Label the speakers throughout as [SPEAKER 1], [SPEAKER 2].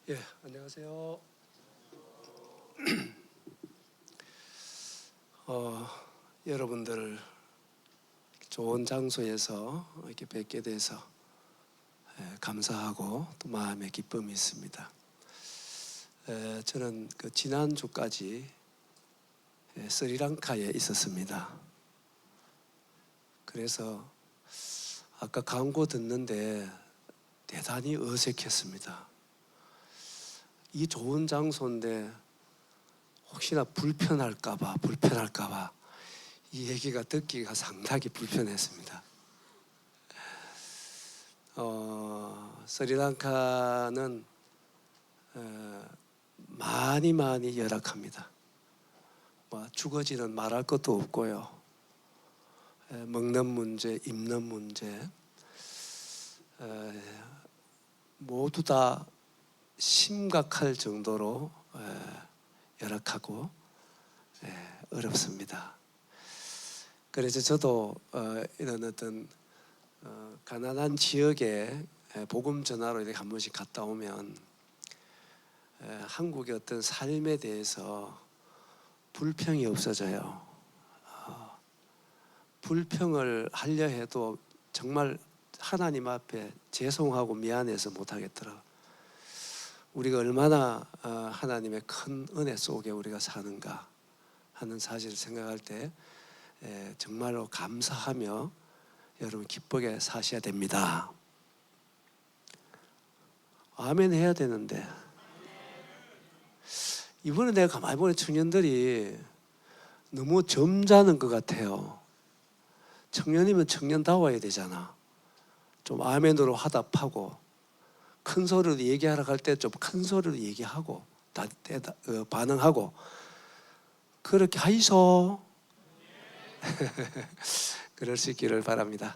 [SPEAKER 1] 예, 안녕하세요. 여러분들 좋은 장소에서 이렇게 뵙게 돼서 감사하고 또 마음의 기쁨이 있습니다. 저는 그 지난주까지 스리랑카에 있었습니다. 그래서 아까 광고 듣는데 대단히 어색했습니다. 이 좋은 장소인데 혹시나 불편할까봐 이 얘기가 듣기가 상당히 불편했습니다. 스리랑카는 많이 열악합니다. 주거지는 말할 것도 없고요. 먹는 문제, 입는 문제 모두 다 심각할 정도로 열악하고 어렵습니다. 그래서 저도 이런 어떤 가난한 지역에 복음 전하러 이렇게 한 번씩 갔다 오면 한국의 어떤 삶에 대해서 불평이 없어져요. 불평을 하려 해도 정말 하나님 앞에 죄송하고 미안해서 못하겠더라. 우리가 얼마나 하나님의 큰 은혜 속에 우리가 사는가 하는 사실을 생각할 때 정말로 감사하며 여러분 기쁘게 사셔야 됩니다. 아멘 해야 되는데 이번에 내가 가만히 보니 청년들이 너무 점잖은 것 같아요. 청년이면 청년다워야 되잖아. 좀 아멘으로 화답하고 큰 소리로 얘기하러 갈 때 좀 큰 소리로 얘기하고 반응하고 그렇게 하이소. 그럴 수 있기를 바랍니다.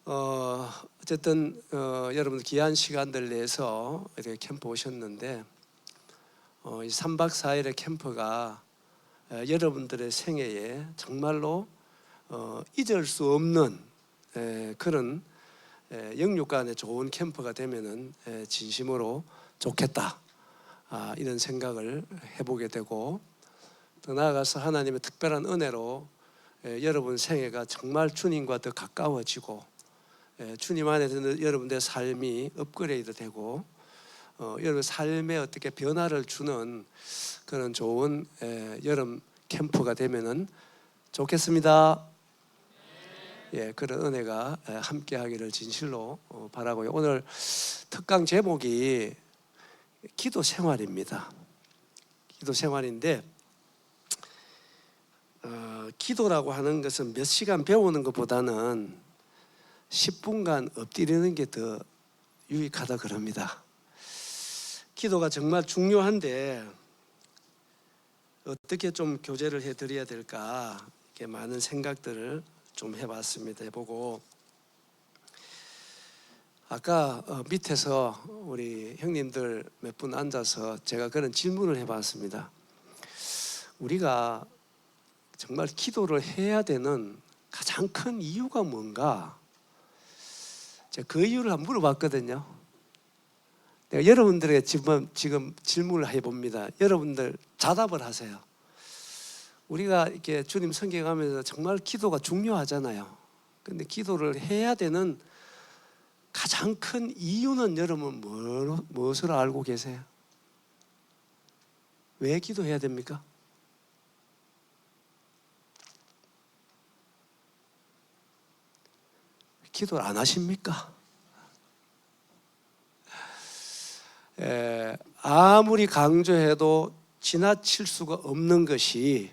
[SPEAKER 1] 어쨌든 여러분들 귀한 시간들 내서 이렇게 캠프 오셨는데 이 3박 4일의 캠프가 여러분들의 생애에 정말로 잊을 수 없는 그런 영육간의 좋은 캠프가 되면은 진심으로 좋겠다 이런 생각을 해보게 되고 더 나아가서 하나님의 특별한 은혜로 여러분 생애가 정말 주님과 더 가까워지고 주님 안에서 여러분들의 삶이 업그레이드 되고 여러분 삶에 어떻게 변화를 주는 그런 좋은 여름 캠프가 되면은 좋겠습니다. 예, 그런 은혜가 함께하기를 진실로 바라고요. 오늘 특강 제목이 기도 생활입니다. 기도 생활인데 기도라고 하는 것은 몇 시간 배우는 것보다는 10분간 엎드리는 게 더 유익하다 그럽니다. 기도가 정말 중요한데 어떻게 좀 교제를 해드려야 될까 이렇게 많은 생각들을 좀 해봤습니다. 해보고 아까 밑에서 우리 형님들 몇 분 앉아서 제가 그런 질문을 해봤습니다. 우리가 정말 기도를 해야 되는 가장 큰 이유가 뭔가? 제가 그 이유를 한번 물어봤거든요. 내가 여러분들에게 지금 질문을 해봅니다. 여러분들 자답을 하세요. 우리가 이렇게 주님 섬겨가면서 정말 기도가 중요하잖아요. 근데 기도를 해야 되는 가장 큰 이유는 여러분 무엇으로 알고 계세요? 왜 기도해야 됩니까? 기도를 안 하십니까? 아무리 강조해도 지나칠 수가 없는 것이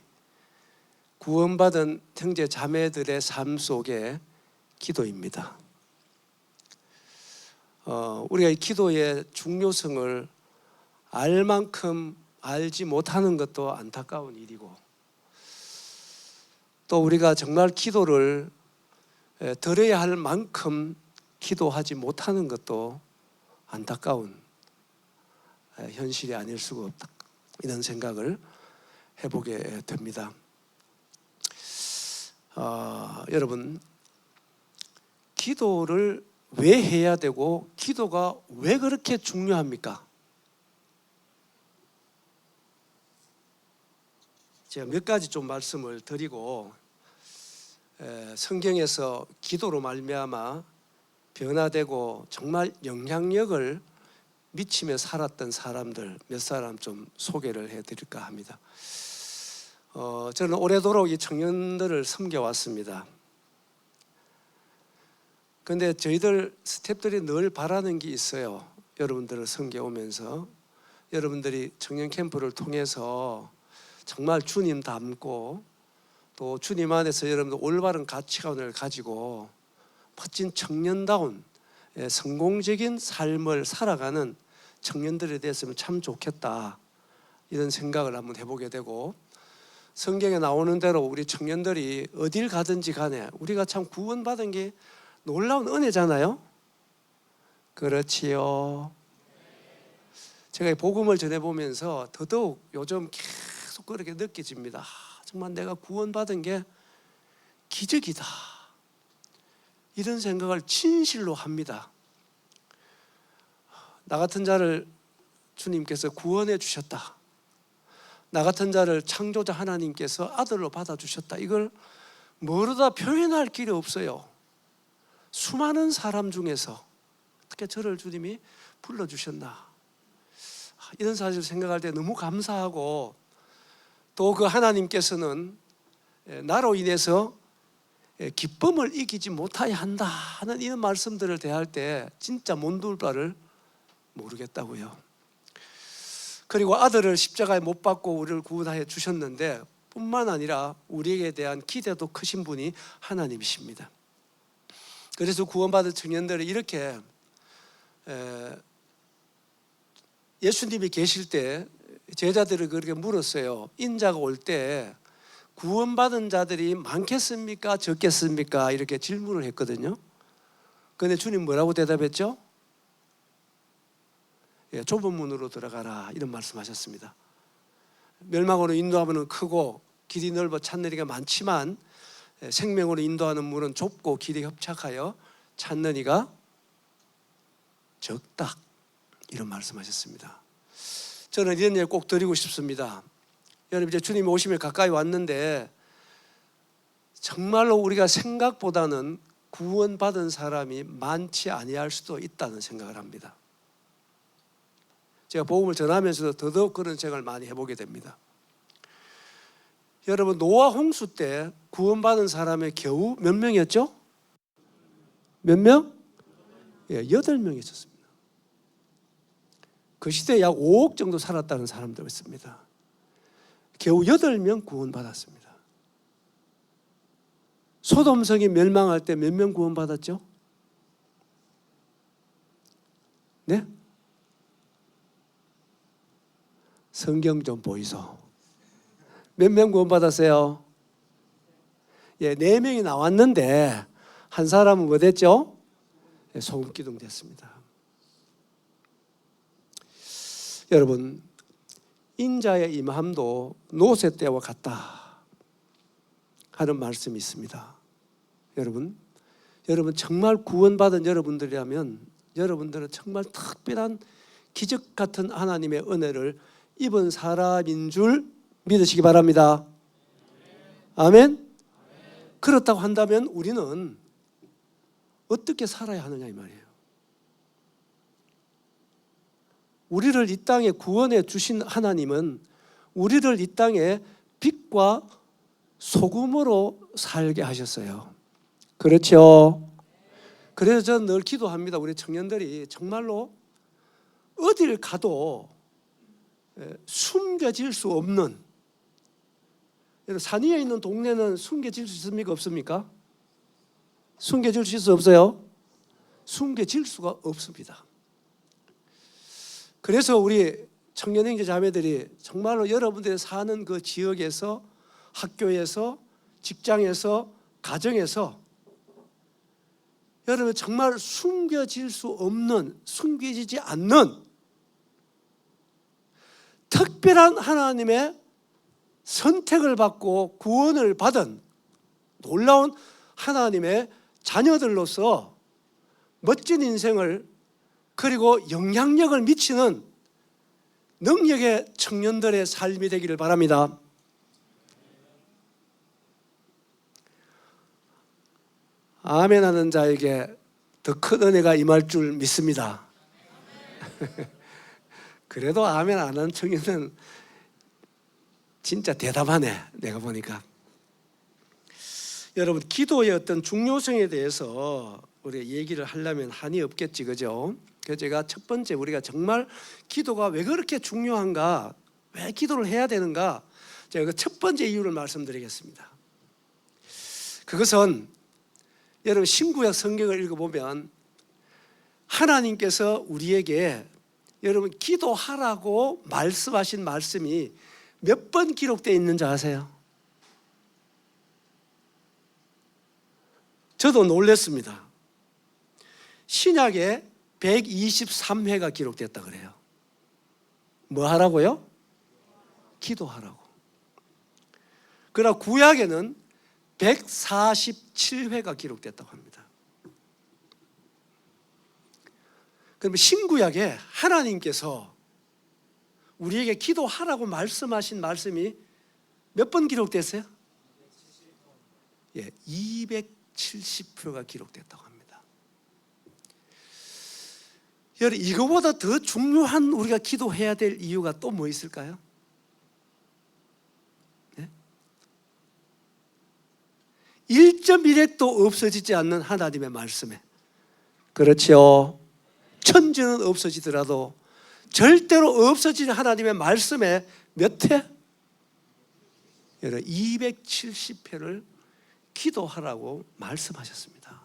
[SPEAKER 1] 구원받은 형제 자매들의 삶 속의 기도입니다. 우리가 이 기도의 중요성을 알 만큼 알지 못하는 것도 안타까운 일이고 또 우리가 정말 기도를 드려야 할 만큼 기도하지 못하는 것도 안타까운 현실이 아닐 수가 없다. 이런 생각을 해보게 됩니다. 여러분 기도를 왜 해야 되고 기도가 왜 그렇게 중요합니까? 제가 몇 가지 좀 말씀을 드리고 성경에서 기도로 말미암아 변화되고 정말 영향력을 미치며 살았던 사람들 몇 사람 좀 소개를 해드릴까 합니다. 저는 오래도록 이 청년들을 섬겨왔습니다. 그런데 저희들 스태프들이 늘 바라는 게 있어요. 여러분들을 섬겨오면서 여러분들이 청년 캠프를 통해서 정말 주님 닮고 또 주님 안에서 여러분들 올바른 가치관을 가지고 멋진 청년다운 성공적인 삶을 살아가는 청년들이 됐으면 참 좋겠다, 이런 생각을 한번 해보게 되고, 성경에 나오는 대로 우리 청년들이 어딜 가든지 간에 우리가 참 구원받은 게 놀라운 은혜잖아요. 그렇지요. 제가 이 복음을 전해보면서 더더욱 요즘 계속 그렇게 느껴집니다. 정말 내가 구원받은 게 기적이다, 이런 생각을 진실로 합니다. 나 같은 자를 주님께서 구원해 주셨다, 나 같은 자를 창조자 하나님께서 아들로 받아주셨다, 이걸 뭐로다 표현할 길이 없어요. 수많은 사람 중에서 어떻게 저를 주님이 불러주셨나, 이런 사실을 생각할 때 너무 감사하고, 또 그 하나님께서는 나로 인해서 기쁨을 이기지 못하게 한다 하는 이런 말씀들을 대할 때 진짜 못둘 바를 모르겠다고요. 그리고 아들을 십자가에 못 박고 우리를 구원하여 주셨는데 뿐만 아니라 우리에게 대한 기대도 크신 분이 하나님이십니다. 그래서 구원받은 청년들이 이렇게 예수님이 계실 때 제자들이 그렇게 물었어요. 인자가 올 때 구원받은 자들이 많겠습니까? 적겠습니까? 이렇게 질문을 했거든요. 그런데 주님 뭐라고 대답했죠? 좁은 문으로 들어가라, 이런 말씀하셨습니다. 멸망으로 인도하면 크고 길이 넓어 찾는 이가 많지만 생명으로 인도하는 문은 좁고 길이 협착하여 찾는 이가 적다, 이런 말씀하셨습니다. 저는 이런 얘기 꼭 드리고 싶습니다. 여러분, 이제 주님이 오시면 가까이 왔는데 정말로 우리가 생각보다는 구원받은 사람이 많지 아니할 수도 있다는 생각을 합니다. 제가 복음을 전하면서도 더더욱 그런 생각을 많이 해보게 됩니다. 여러분, 노아 홍수 때 구원받은 사람이 겨우 몇 명이었죠? 몇 명? 8명이 있었습니다. 그 시대에 약 5억 정도 살았다는 사람도 있습니다. 겨우 8명 구원받았습니다. 소돔성이 멸망할 때 몇 명 구원받았죠? 네? 성경 좀 보이소. 몇 명 구원받았어요? 4명이 나왔는데 한 사람은 뭐 됐죠? 소금기둥 됐습니다. 여러분, 인자의 임함도 노새 때와 같다 하는 말씀이 있습니다. 여러분 정말 구원받은 여러분들이라면 여러분들은 정말 특별한 기적 같은 하나님의 은혜를 입은 사람인 줄 믿으시기 바랍니다. 아멘? 그렇다고 한다면 우리는 어떻게 살아야 하느냐, 이 말이에요. 우리를 이 땅에 구원해 주신 하나님은 우리를 이 땅에 빛과 소금으로 살게 하셨어요. 그렇죠? 그래서 저는 늘 기도합니다. 우리 청년들이 정말로 어딜 가도 숨겨질 수 없는, 산 위에 있는 동네는 숨겨질 수 있습니까? 없습니까? 숨겨질 수 없어요? 숨겨질 수가 없습니다. 그래서 우리 청년 형제 자매들이 정말로 여러분들이 사는 그 지역에서, 학교에서, 직장에서, 가정에서 여러분 정말 숨겨질 수 없는, 숨겨지지 않는 특별한 하나님의 선택을 받고 구원을 받은 놀라운 하나님의 자녀들로서 멋진 인생을, 그리고 영향력을 미치는 능력의 청년들의 삶이 되기를 바랍니다. 아멘 하는 자에게 더 큰 은혜가 임할 줄 믿습니다. 그래도 아멘 안 하는 청년은 진짜 대담하네, 내가 보니까. 여러분, 기도의 어떤 중요성에 대해서 우리 얘기를 하려면 한이 없겠지, 그죠? 그래서 제가 첫 번째, 우리가 정말 기도가 왜 그렇게 중요한가, 왜 기도를 해야 되는가, 제가 그 첫 번째 이유를 말씀드리겠습니다. 그것은 여러분, 신구약 성경을 읽어보면 하나님께서 우리에게 여러분 기도하라고 말씀하신 말씀이 몇 번 기록되어 있는지 아세요? 저도 놀랐습니다. 신약에 123회가 기록됐다 그래요. 뭐 하라고요? 기도하라고. 그러나 구약에는 147회가 기록됐다고 합니다. 그러면 신구약에 하나님께서 우리에게 기도하라고 말씀하신 말씀이 몇 번 기록됐어요? 270표가 기록됐다고 합니다. 여러분, 이거보다 더 중요한 우리가 기도해야 될 이유가 또 뭐 있을까요? 1.1핵도 없어지지 않는 하나님의 말씀에, 그렇죠? 천지는 없어지더라도 절대로 없어지는 하나님의 말씀에 몇 회? 270회를 기도하라고 말씀하셨습니다.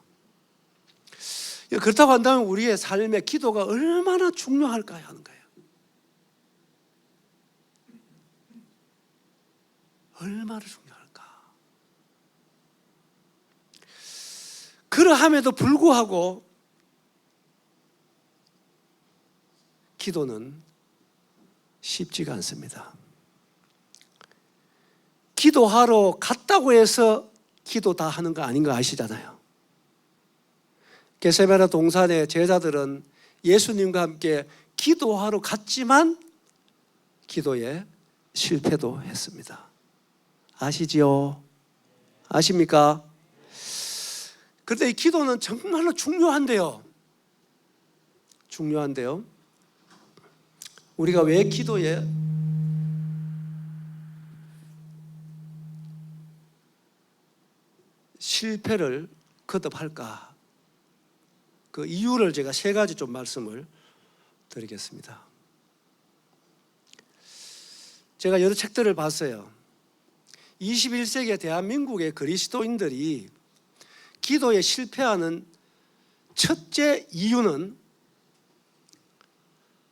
[SPEAKER 1] 그렇다고 한다면 우리의 삶에 기도가 얼마나 중요할까요? 하는 거예요. 얼마나 중요할까? 그러함에도 불구하고 기도는 쉽지가 않습니다. 기도하러 갔다고 해서 기도 다 하는 거 아닌 거 아시잖아요. 겟세마네 동산의 제자들은 예수님과 함께 기도하러 갔지만 기도에 실패도 했습니다. 아시지요? 아십니까? 그런데 이 기도는 정말로 중요한데요. 우리가 왜 기도에 실패를 거듭할까? 그 이유를 제가 세 가지 좀 말씀을 드리겠습니다. 제가 여러 책들을 봤어요. 21세기 대한민국의 그리스도인들이 기도에 실패하는 첫째 이유는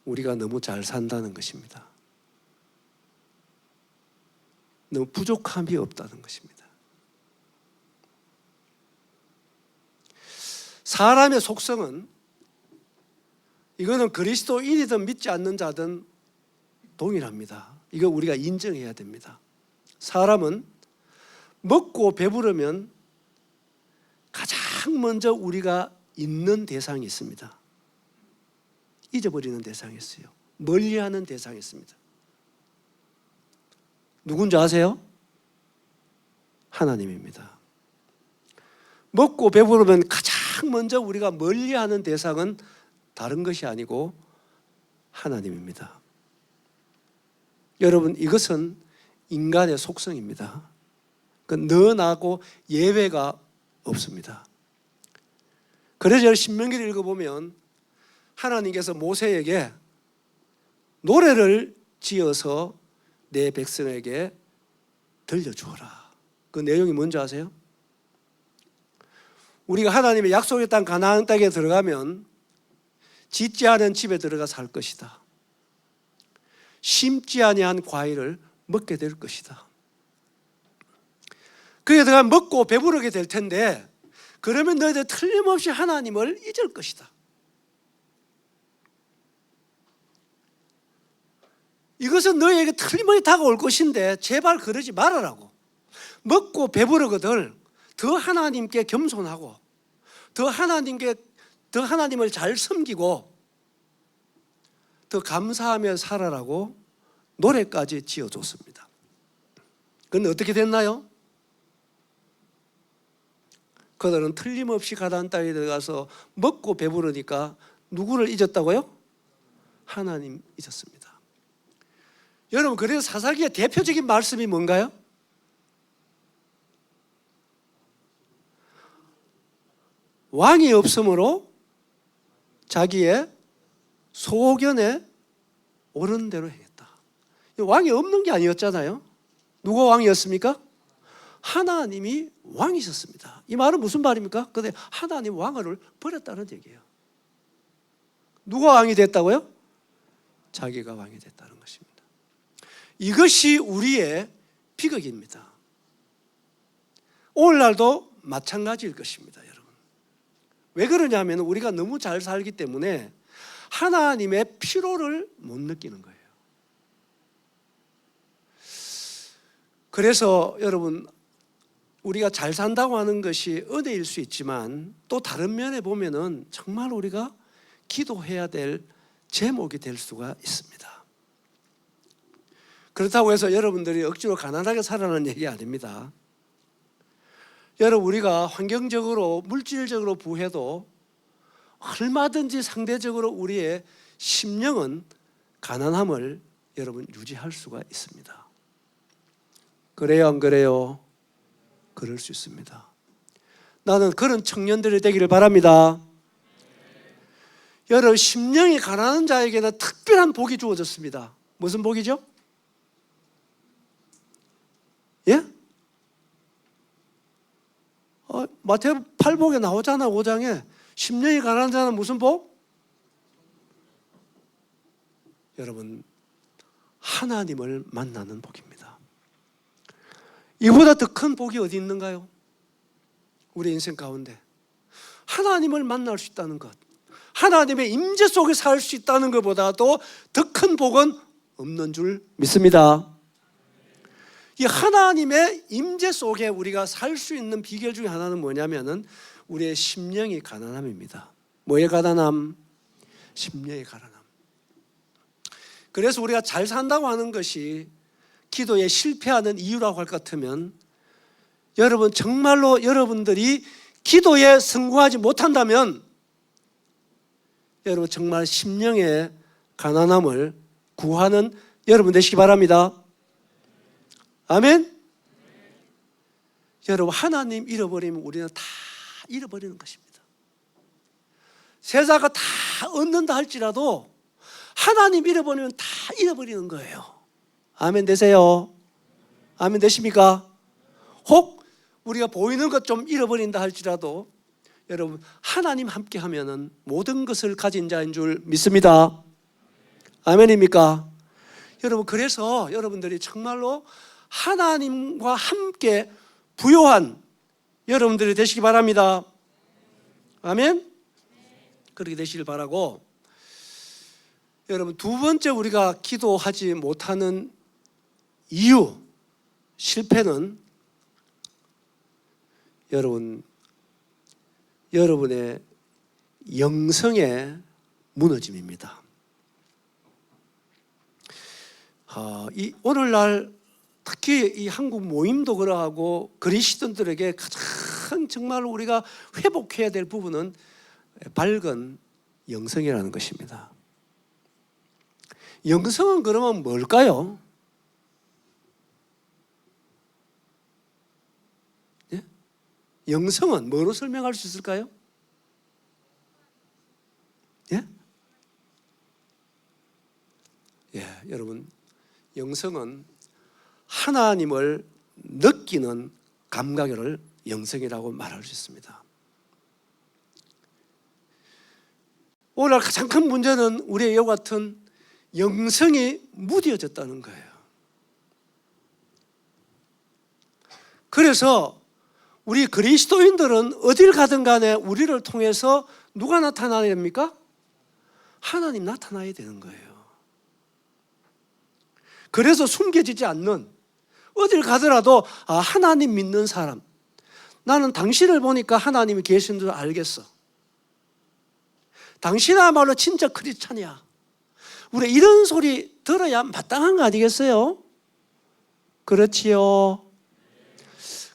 [SPEAKER 1] 우리가 너무 잘 산다는 것입니다. 너무 부족함이 없다는 것입니다. 사람의 속성은, 이거는 그리스도인이든 믿지 않는 자든 동일합니다. 이거 우리가 인정해야 됩니다. 사람은 먹고 배부르면 가장 먼저 우리가 잊는 대상이 있습니다. 잊어버리는 대상이 있어요. 멀리하는 대상이 있습니다. 누군지 아세요? 하나님입니다. 먹고 배부르면 가장 먼저 우리가 멀리하는 대상은 다른 것이 아니고 하나님입니다. 여러분, 이것은 인간의 속성입니다. 너 나고 예외가 없습니다. 그래서 신명기를 읽어보면 하나님께서 모세에게 노래를 지어서 내 백성에게 들려주어라. 그 내용이 뭔지 아세요? 우리가 하나님의 약속의 땅 가나안 땅에 들어가면 짓지 않은 집에 들어가 살 것이다. 심지 아니한 과일을 먹게 될 것이다. 그에 들어가 먹고 배부르게 될 텐데, 그러면 너희들 틀림없이 하나님을 잊을 것이다. 이것은 너희에게 틀림없이 다가올 것인데 제발 그러지 말아라고. 먹고 배부르거든 더 하나님께 겸손하고 더 하나님을 잘 섬기고 더 감사하며 살아라고 노래까지 지어줬습니다. 그런데 어떻게 됐나요? 그들은 틀림없이 가나안 땅에 들어가서 먹고 배부르니까 누구를 잊었다고요? 하나님 잊었습니다. 여러분, 그래서 사사기의 대표적인 말씀이 뭔가요? 왕이 없으므로 자기의 소견에 옳은 대로 행했다. 왕이 없는 게 아니었잖아요. 누가 왕이었습니까? 하나님이 왕이셨습니다. 이 말은 무슨 말입니까? 근데 하나님 왕을 버렸다는 얘기예요. 누가 왕이 됐다고요? 자기가 왕이 됐다는 것입니다. 이것이 우리의 비극입니다. 오늘날도 마찬가지일 것입니다, 여러분. 왜 그러냐면 우리가 너무 잘 살기 때문에 하나님의 피로를 못 느끼는 거예요. 그래서 여러분, 우리가 잘 산다고 하는 것이 은혜일 수 있지만 또 다른 면에 보면은 정말 우리가 기도해야 될 제목이 될 수가 있습니다. 그렇다고 해서 여러분들이 억지로 가난하게 살아라는 얘기 아닙니다. 여러분, 우리가 환경적으로 물질적으로 부해도 얼마든지 상대적으로 우리의 심령은 가난함을 여러분 유지할 수가 있습니다. 그래요, 안 그래요? 그럴 수 있습니다. 나는 그런 청년들이 되기를 바랍니다. 여러분, 심령이 가난한 자에게는 특별한 복이 주어졌습니다. 무슨 복이죠? 예? 마태복음 8복에 나오잖아. 5장에 심령이 가난한 자는 무슨 복? 여러분, 하나님을 만나는 복입니다. 이보다 더 큰 복이 어디 있는가요? 우리 인생 가운데 하나님을 만날 수 있다는 것, 하나님의 임재 속에 살 수 있다는 것보다도 더 큰 복은 없는 줄 믿습니다. 이 하나님의 임재 속에 우리가 살 수 있는 비결 중에 하나는 뭐냐면은 우리의 심령이 가난함입니다. 뭐의 가난함? 심령의 가난함. 그래서 우리가 잘 산다고 하는 것이 기도에 실패하는 이유라고 할 것 같으면 여러분, 정말로 여러분들이 기도에 성공하지 못한다면 여러분 정말 심령의 가난함을 구하는 여러분 되시기 바랍니다. 아멘? 여러분, 하나님 잃어버리면 우리는 다 잃어버리는 것입니다. 세상가 다 얻는다 할지라도 하나님 잃어버리면 다 잃어버리는 거예요. 아멘 되세요? 아멘 되십니까? 혹 우리가 보이는 것 좀 잃어버린다 할지라도 여러분, 하나님 함께 하면은 모든 것을 가진 자인 줄 믿습니다. 아멘입니까? 여러분, 그래서 여러분들이 정말로 하나님과 함께 부요한 여러분들이 되시기 바랍니다. 아멘? 그렇게 되시길 바라고, 여러분, 두 번째 우리가 기도하지 못하는 이유, 실패는 여러분의 영성의 무너짐입니다. 오늘날 특히 이 한국 모임도 그러하고 그리스도인들에게 가장 정말 우리가 회복해야 될 부분은 밝은 영성이라는 것입니다. 영성은 그러면 뭘까요? 예? 영성은 뭐로 설명할 수 있을까요? 예? 예, 여러분, 영성은 하나님을 느끼는 감각을 영성이라고 말할 수 있습니다. 오늘 가장 큰 문제는 우리의 이와 같은 영성이 무뎌졌다는 거예요. 그래서 우리 그리스도인들은 어딜 가든 간에 우리를 통해서 누가 나타나야 됩니까? 하나님 나타나야 되는 거예요. 그래서 숨겨지지 않는, 어딜 가더라도 하나님 믿는 사람, 나는 당신을 보니까 하나님이 계신 줄 알겠어. 당신야말로 진짜 크리스찬이야. 우리 이런 소리 들어야 마땅한 거 아니겠어요? 그렇지요.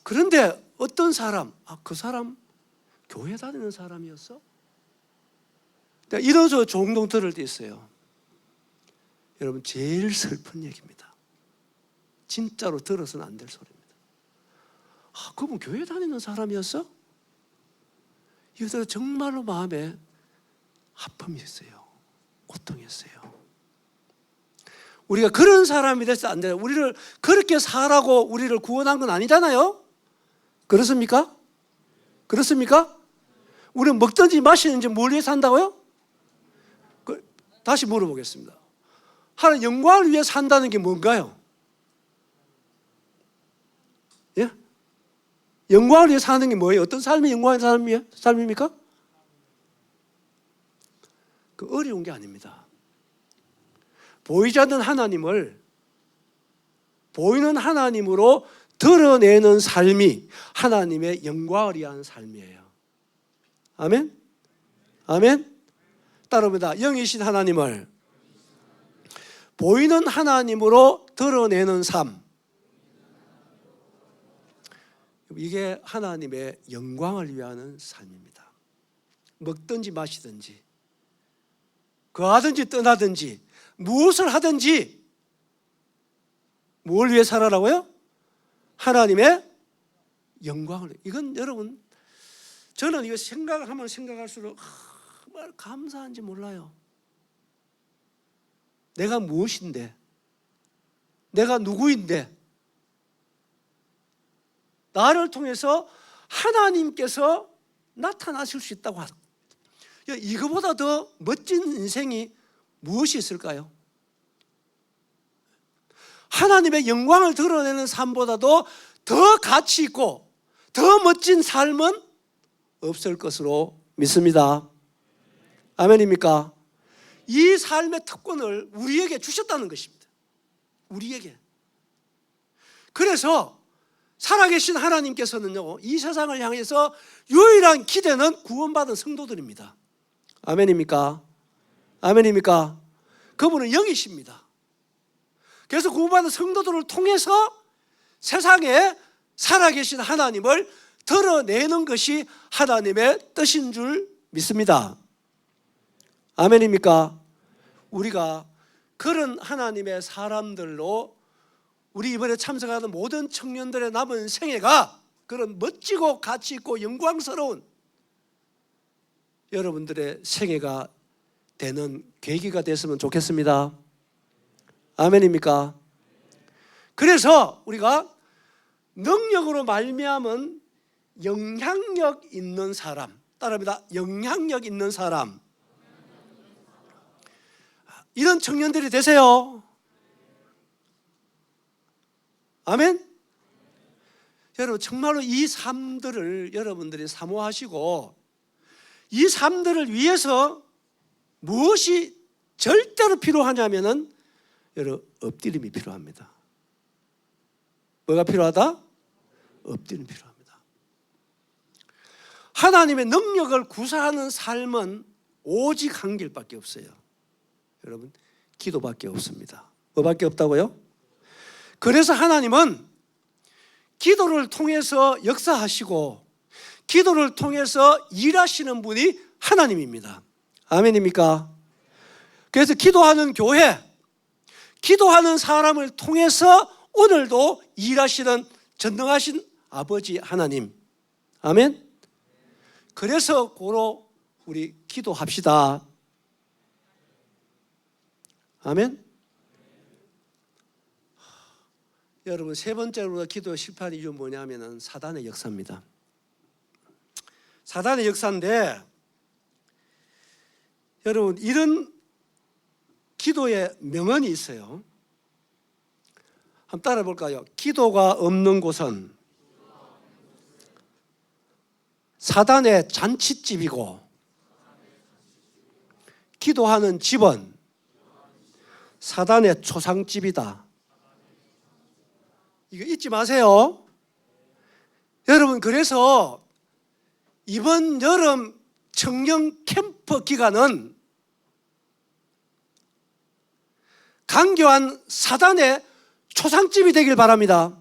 [SPEAKER 1] 그런데 어떤 사람, 그 사람 교회 다니는 사람이었어? 이런 소 종종 들을 때 있어요. 여러분, 제일 슬픈 얘기입니다. 진짜로 들어서는 안 될 소리입니다. 그분 교회 다니는 사람이었어? 이것은 정말로 마음에 아픔이 있어요. 고통이 있어요. 우리가 그런 사람이 돼서 안 돼요. 우리를 그렇게 살라고 우리를 구원한 건 아니잖아요. 그렇습니까? 그렇습니까? 우리는 먹든지 마시는지 뭘 위해 산다고요? 다시 물어보겠습니다. 하나님 영광을 위해 산다는 게 뭔가요? 예? 영광을 위해 사는 게 뭐예요? 어떤 삶이 영광의 삶입니까? 그 어려운 게 아닙니다. 보이지 않는 하나님을 보이는 하나님으로 드러내는 삶이 하나님의 영광을 위한 삶이에요. 아멘? 아멘? 따라합니다. 영이신 하나님을 보이는 하나님으로 드러내는 삶. 이게 하나님의 영광을 위하는 삶입니다. 먹든지 마시든지 거하든지 떠나든지 무엇을 하든지 뭘 위해 살아라고요? 하나님의 영광을. 이건 여러분, 저는 이거 생각을 하면 생각할수록 정말 감사한지 몰라요. 내가 무엇인데, 내가 누구인데, 나를 통해서 하나님께서 나타나실 수 있다고 하다. 이거보다 더 멋진 인생이 무엇이 있을까요? 하나님의 영광을 드러내는 삶보다도 더 가치 있고 더 멋진 삶은 없을 것으로 믿습니다. 아멘입니까? 이 삶의 특권을 우리에게 주셨다는 것입니다. 우리에게. 그래서 살아계신 하나님께서는요, 이 세상을 향해서 유일한 기대는 구원받은 성도들입니다. 아멘입니까? 아멘입니까? 그분은 영이십니다. 그래서 구원받은 성도들을 통해서 세상에 살아계신 하나님을 드러내는 것이 하나님의 뜻인 줄 믿습니다. 아멘입니까? 우리가 그런 하나님의 사람들로 우리 이번에 참석하는 모든 청년들의 남은 생애가 그런 멋지고 가치 있고 영광스러운 여러분들의 생애가 되는 계기가 됐으면 좋겠습니다. 아멘입니까? 그래서 우리가 능력으로 말미암은 영향력 있는 사람, 따라합니다. 영향력 있는 사람, 이런 청년들이 되세요. 아멘? 여러분, 정말로 이 삶들을 여러분들이 사모하시고 이 삶들을 위해서 무엇이 절대로 필요하냐면은 여러분, 엎드림이 필요합니다. 뭐가 필요하다? 엎드림이 필요합니다. 하나님의 능력을 구사하는 삶은 오직 한 길밖에 없어요. 여러분, 기도밖에 없습니다. 뭐밖에 없다고요? 그래서 하나님은 기도를 통해서 역사하시고 기도를 통해서 일하시는 분이 하나님입니다. 아멘입니까? 그래서 기도하는 교회, 기도하는 사람을 통해서 오늘도 일하시는 전능하신 아버지 하나님. 아멘? 그래서 고로 우리 기도합시다. 아멘? 여러분, 세 번째로 기도 실패한 이유는 뭐냐면 사단의 역사입니다. 사단의 역사인데 여러분, 이런 기도의 명언이 있어요. 한번 따라 볼까요? 기도가 없는 곳은 사단의 잔칫집이고 기도하는 집은 사단의 초상집이다. 이거 잊지 마세요. 여러분, 그래서 이번 여름 청년 캠프 기간은 강교한 사단의 초상집이 되길 바랍니다.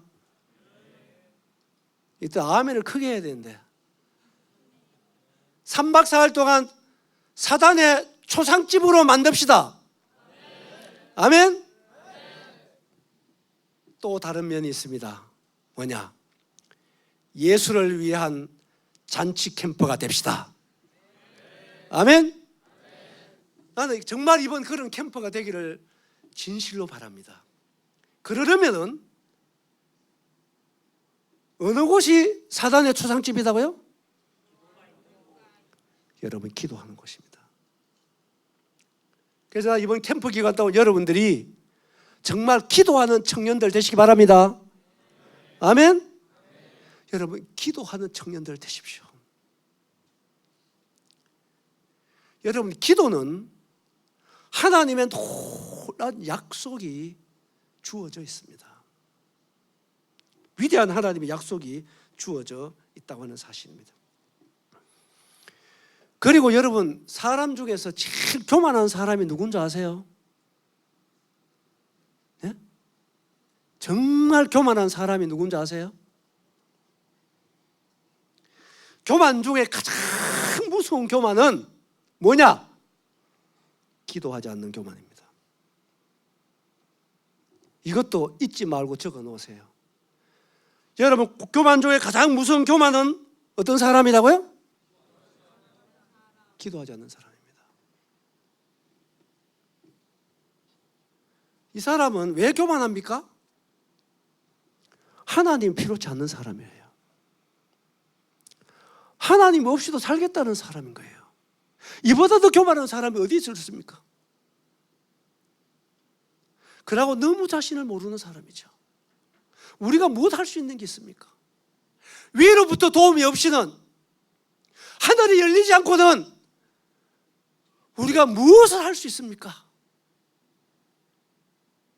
[SPEAKER 1] 이때 아멘을 크게 해야 되는데. 3박 4일 동안 사단의 초상집으로 만듭시다. 아멘. 또 다른 면이 있습니다. 뭐냐? 예수를 위한 잔치 캠퍼가 됩시다. 아멘. 나는 정말 이번 그런 캠퍼가 되기를 진실로 바랍니다. 그러려면은 어느 곳이 사단의 초상집이라고요? 여러분, 기도하는 곳입니다. 그래서 이번 캠프 기간 동안 여러분들이 정말 기도하는 청년들 되시기 바랍니다. 아멘. 여러분, 기도하는 청년들 되십시오. 여러분, 기도는 하나님의 놀라운 약속이 주어져 있습니다. 위대한 하나님의 약속이 주어져 있다고 하는 사실입니다. 그리고 여러분, 사람 중에서 제일 교만한 사람이 누군지 아세요? 네? 정말 교만한 사람이 누군지 아세요? 교만 중에 가장 무서운 교만은 뭐냐? 기도하지 않는 교만입니다. 이것도 잊지 말고 적어 놓으세요. 여러분, 교만 중에 가장 무서운 교만은 어떤 사람이라고요? 기도하지 않는 사람입니다. 이 사람은 왜 교만합니까? 하나님 필요치 않는 사람이에요. 하나님 없이도 살겠다는 사람인 거예요. 이보다 더 교만한 사람이 어디 있습니까? 그러고 너무 자신을 모르는 사람이죠. 우리가 무엇 할 수 있는 게 있습니까? 위로부터 도움이 없이는, 하늘이 열리지 않고는 우리가 무엇을 할 수 있습니까?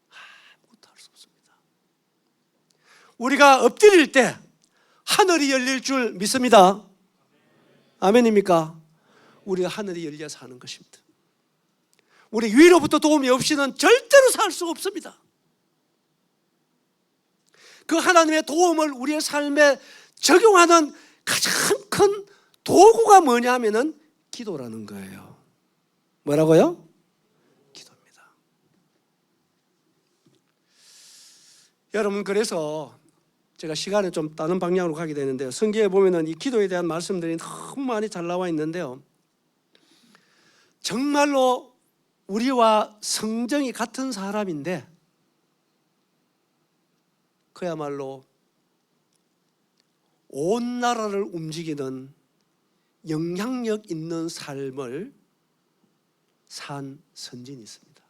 [SPEAKER 1] 아무것도 할 수 없습니다. 우리가 엎드릴 때 하늘이 열릴 줄 믿습니다. 아멘입니까? 우리가 하늘이 열려서 하는 것입니다. 우리 위로부터 도움이 없이는 절대로 살 수가 없습니다. 그 하나님의 도움을 우리의 삶에 적용하는 가장 큰 도구가 뭐냐 하면은 기도라는 거예요. 뭐라고요? 기도입니다. 여러분, 그래서 제가 시간을 좀 다른 방향으로 가게 되는데요, 성경에 보면은 이 기도에 대한 말씀들이 너무 많이 잘 나와 있는데요, 정말로 우리와 성정이 같은 사람인데 그야말로 온 나라를 움직이는 영향력 있는 삶을 산 선진이 있습니다.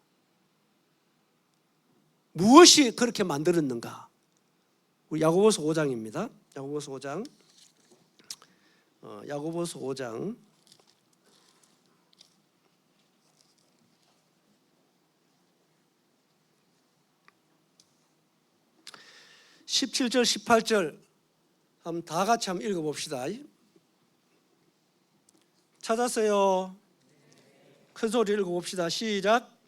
[SPEAKER 1] 무엇이 그렇게 만들었는가? 우리 야고보서 5장입니다. 야고보서 5장. 야고보서 5장 17절 18절 한번 다 같이 한번 읽어봅시다. 찾았어요? 큰 소리 읽어봅시다. 시작.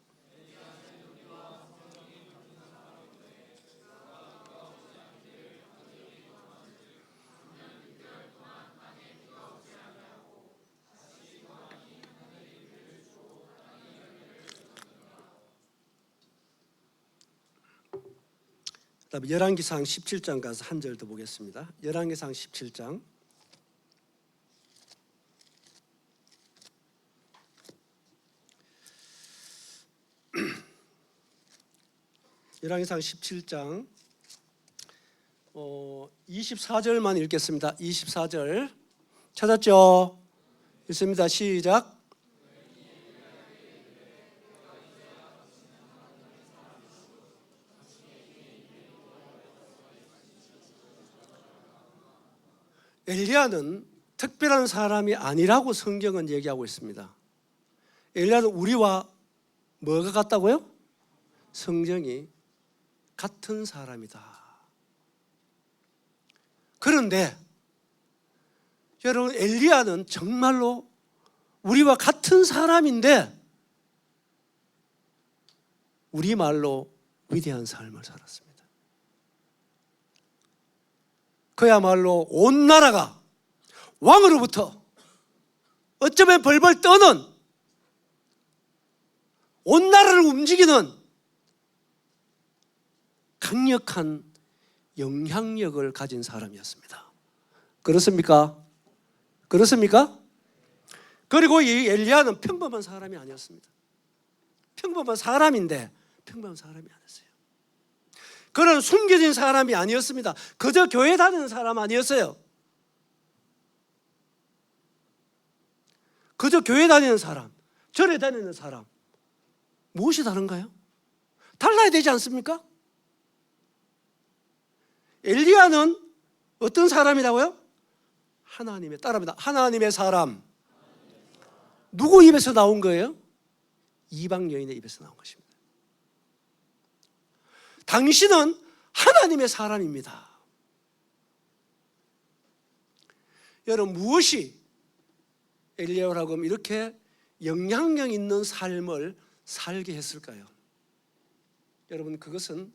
[SPEAKER 1] 그다음에 열왕기상 17장 가서 한 절 더 보겠습니다. 열왕기상 17장. 열왕기상 17장 24절만 읽겠습니다. 24절 찾았죠? 읽습니다. 시작. 엘리야는 특별한 사람이 아니라고 성경은 얘기하고 있습니다. 엘리야는 우리와 뭐가 같다고요? 성정이 같은 사람이다. 그런데 여러분, 엘리야는 정말로 우리와 같은 사람인데 우리말로 위대한 삶을 살았습니다. 그야말로 온 나라가 왕으로부터 어쩌면 벌벌 떠는 온 나라를 움직이는 강력한 영향력을 가진 사람이었습니다. 그렇습니까? 그렇습니까? 그리고 이 엘리야는 평범한 사람이 아니었습니다. 평범한 사람인데 평범한 사람이 아니었어요. 그는 숨겨진 사람이 아니었습니다. 그저 교회 다니는 사람 아니었어요. 그저 교회 다니는 사람, 절에 다니는 사람. 무엇이 다른가요? 달라야 되지 않습니까? 엘리야는 어떤 사람이라고요? 하나님의, 따라합니다. 하나님의 사람. 누구 입에서 나온 거예요? 이방 여인의 입에서 나온 것입니다. 당신은 하나님의 사람입니다. 여러분, 무엇이 엘리야라고 이렇게 영향력 있는 삶을 살게 했을까요? 여러분, 그것은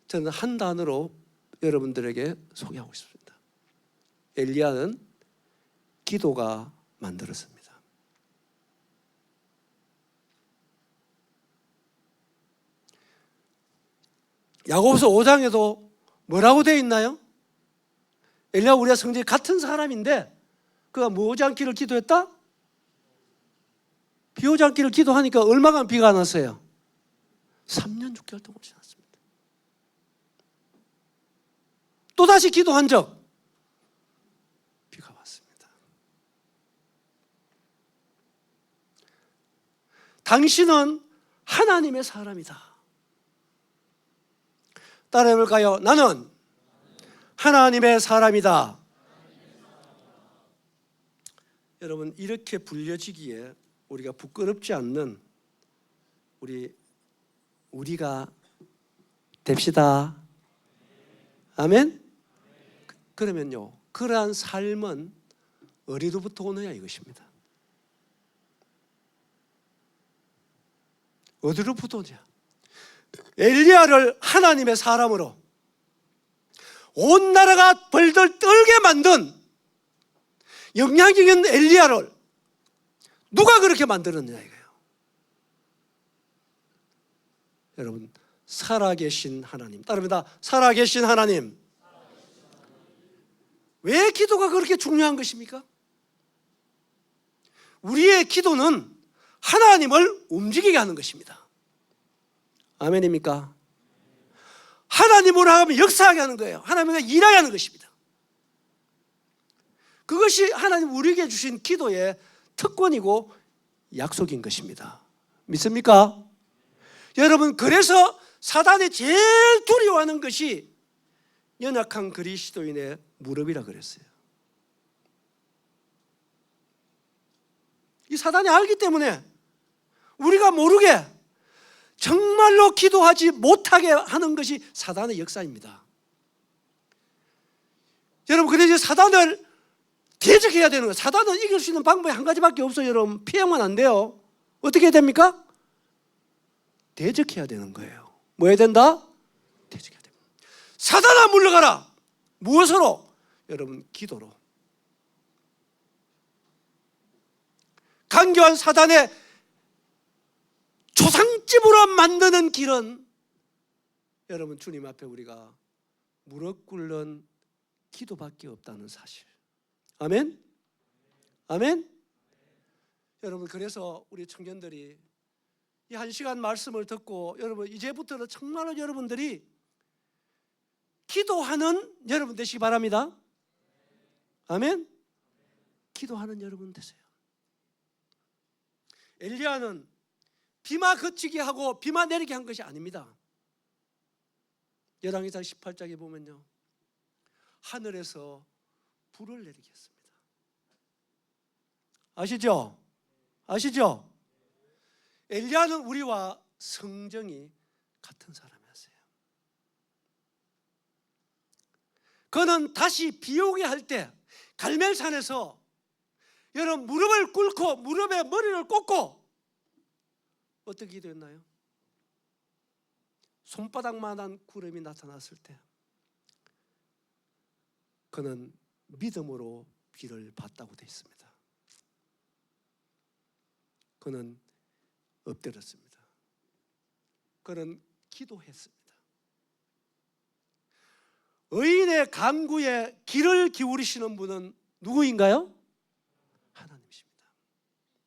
[SPEAKER 1] 저는 한 단어로 여러분들에게 소개하고 싶습니다. 엘리야는 기도가 만들었습니다. 야고보서 5장에도 뭐라고 되어 있나요? 엘리야와 우리가 성질이 같은 사람인데 그가 뭐 오지 않기를 기도했다? 비 오지 않기를 기도하니까 얼마간 비가 안 왔어요? 3년 6개월 동안 지났습니다. 또다시 기도한 적, 비가 왔습니다. 당신은 하나님의 사람이다. 따라해볼까요? 나는 하나님의 사람이다. 여러분, 이렇게 불려지기에 우리가 부끄럽지 않는 우리가 됩시다. 아멘? 그러면요, 그러한 삶은 어디로부터 오느냐 이것입니다. 어디로부터 오냐? 엘리야를 하나님의 사람으로 온 나라가 벌벌 떨게 만든 영향력 있는 엘리야를 누가 그렇게 만들었느냐 이거예요. 여러분, 살아계신 하나님, 따릅니다. 살아계신 하나님. 왜 기도가 그렇게 중요한 것입니까? 우리의 기도는 하나님을 움직이게 하는 것입니다. 아멘입니까? 하나님으로 하면 역사하게 하는 거예요. 하나님과 일하게 하는 것입니다. 그것이 하나님 우리에게 주신 기도의 특권이고 약속인 것입니다. 믿습니까? 여러분, 그래서 사단이 제일 두려워하는 것이 연약한 그리스도인의 무릎이라 그랬어요. 이 사단이 알기 때문에 우리가 모르게 정말로 기도하지 못하게 하는 것이 사단의 역사입니다. 여러분, 그래서 사단을 대적해야 되는 거예요. 사단을 이길 수 있는 방법이 한 가지밖에 없어요. 여러분, 피하면 안 돼요. 어떻게 해야 됩니까? 대적해야 되는 거예요. 뭐 해야 된다? 대적해야 됩니다. 사단아 물러가라. 무엇으로? 여러분, 기도로. 간교한 사단의 초상집으로 만드는 길은 여러분, 주님 앞에 우리가 무릎 꿇는 기도밖에 없다는 사실. 아멘? 아멘? 여러분, 그래서 우리 청년들이 이 1시간 말씀을 듣고 여러분, 이제부터는 정말로 여러분들이 기도하는 여러분 되시기 바랍니다. 아멘? 기도하는 여러분 되세요. 엘리야는 비마 그치게 하고 비마 내리게 한 것이 아닙니다. 열왕기상 18장에 보면요, 하늘에서 불을 내리게 했습니다. 아시죠? 아시죠? 엘리야는 우리와 성정이 같은 사람이었어요. 그는 다시 비 오게 할 때 갈멜산에서 여러분 무릎을 꿇고 무릎에 머리를 꽂고 어떻게 기도했나요? 손바닥만한 구름이 나타났을 때 그는 믿음으로 비를 봤다고 되어 있습니다. 그는 엎드렸습니다. 그는 기도했습니다. 의인의 간구에 귀를 기울이시는 분은 누구인가요? 하나님이십니다.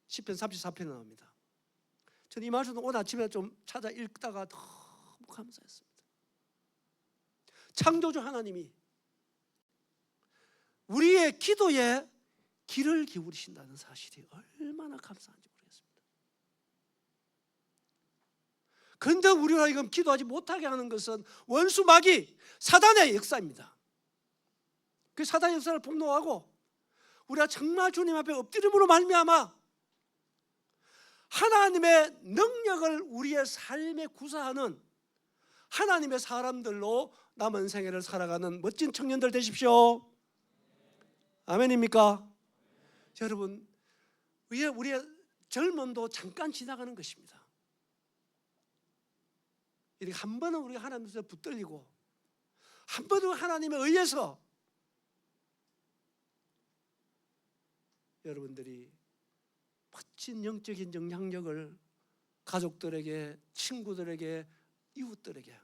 [SPEAKER 1] 시편 34편에 나옵니다. 저는 이 말씀을 오늘 아침에 좀 찾아 읽다가 너무 감사했습니다. 창조주 하나님이 우리의 기도에 귀를 기울이신다는 사실이 얼마나 감사한지 모르겠습니다. 그런데 우리가 지금 기도하지 못하게 하는 것은 원수 마귀 사단의 역사입니다. 그 사단의 역사를 폭로하고 우리가 정말 주님 앞에 엎드림으로 말미암아 하나님의 능력을 우리의 삶에 구사하는 하나님의 사람들로 남은 생애를 살아가는 멋진 청년들 되십시오. 아멘입니까? 여러분, 우리의 젊음도 잠깐 지나가는 것입니다. 이렇게 한 번은 우리가 하나님께서 붙들리고 한 번은 하나님에 의해서 여러분들이 멋진 영적인 영향력을 가족들에게, 친구들에게, 이웃들에게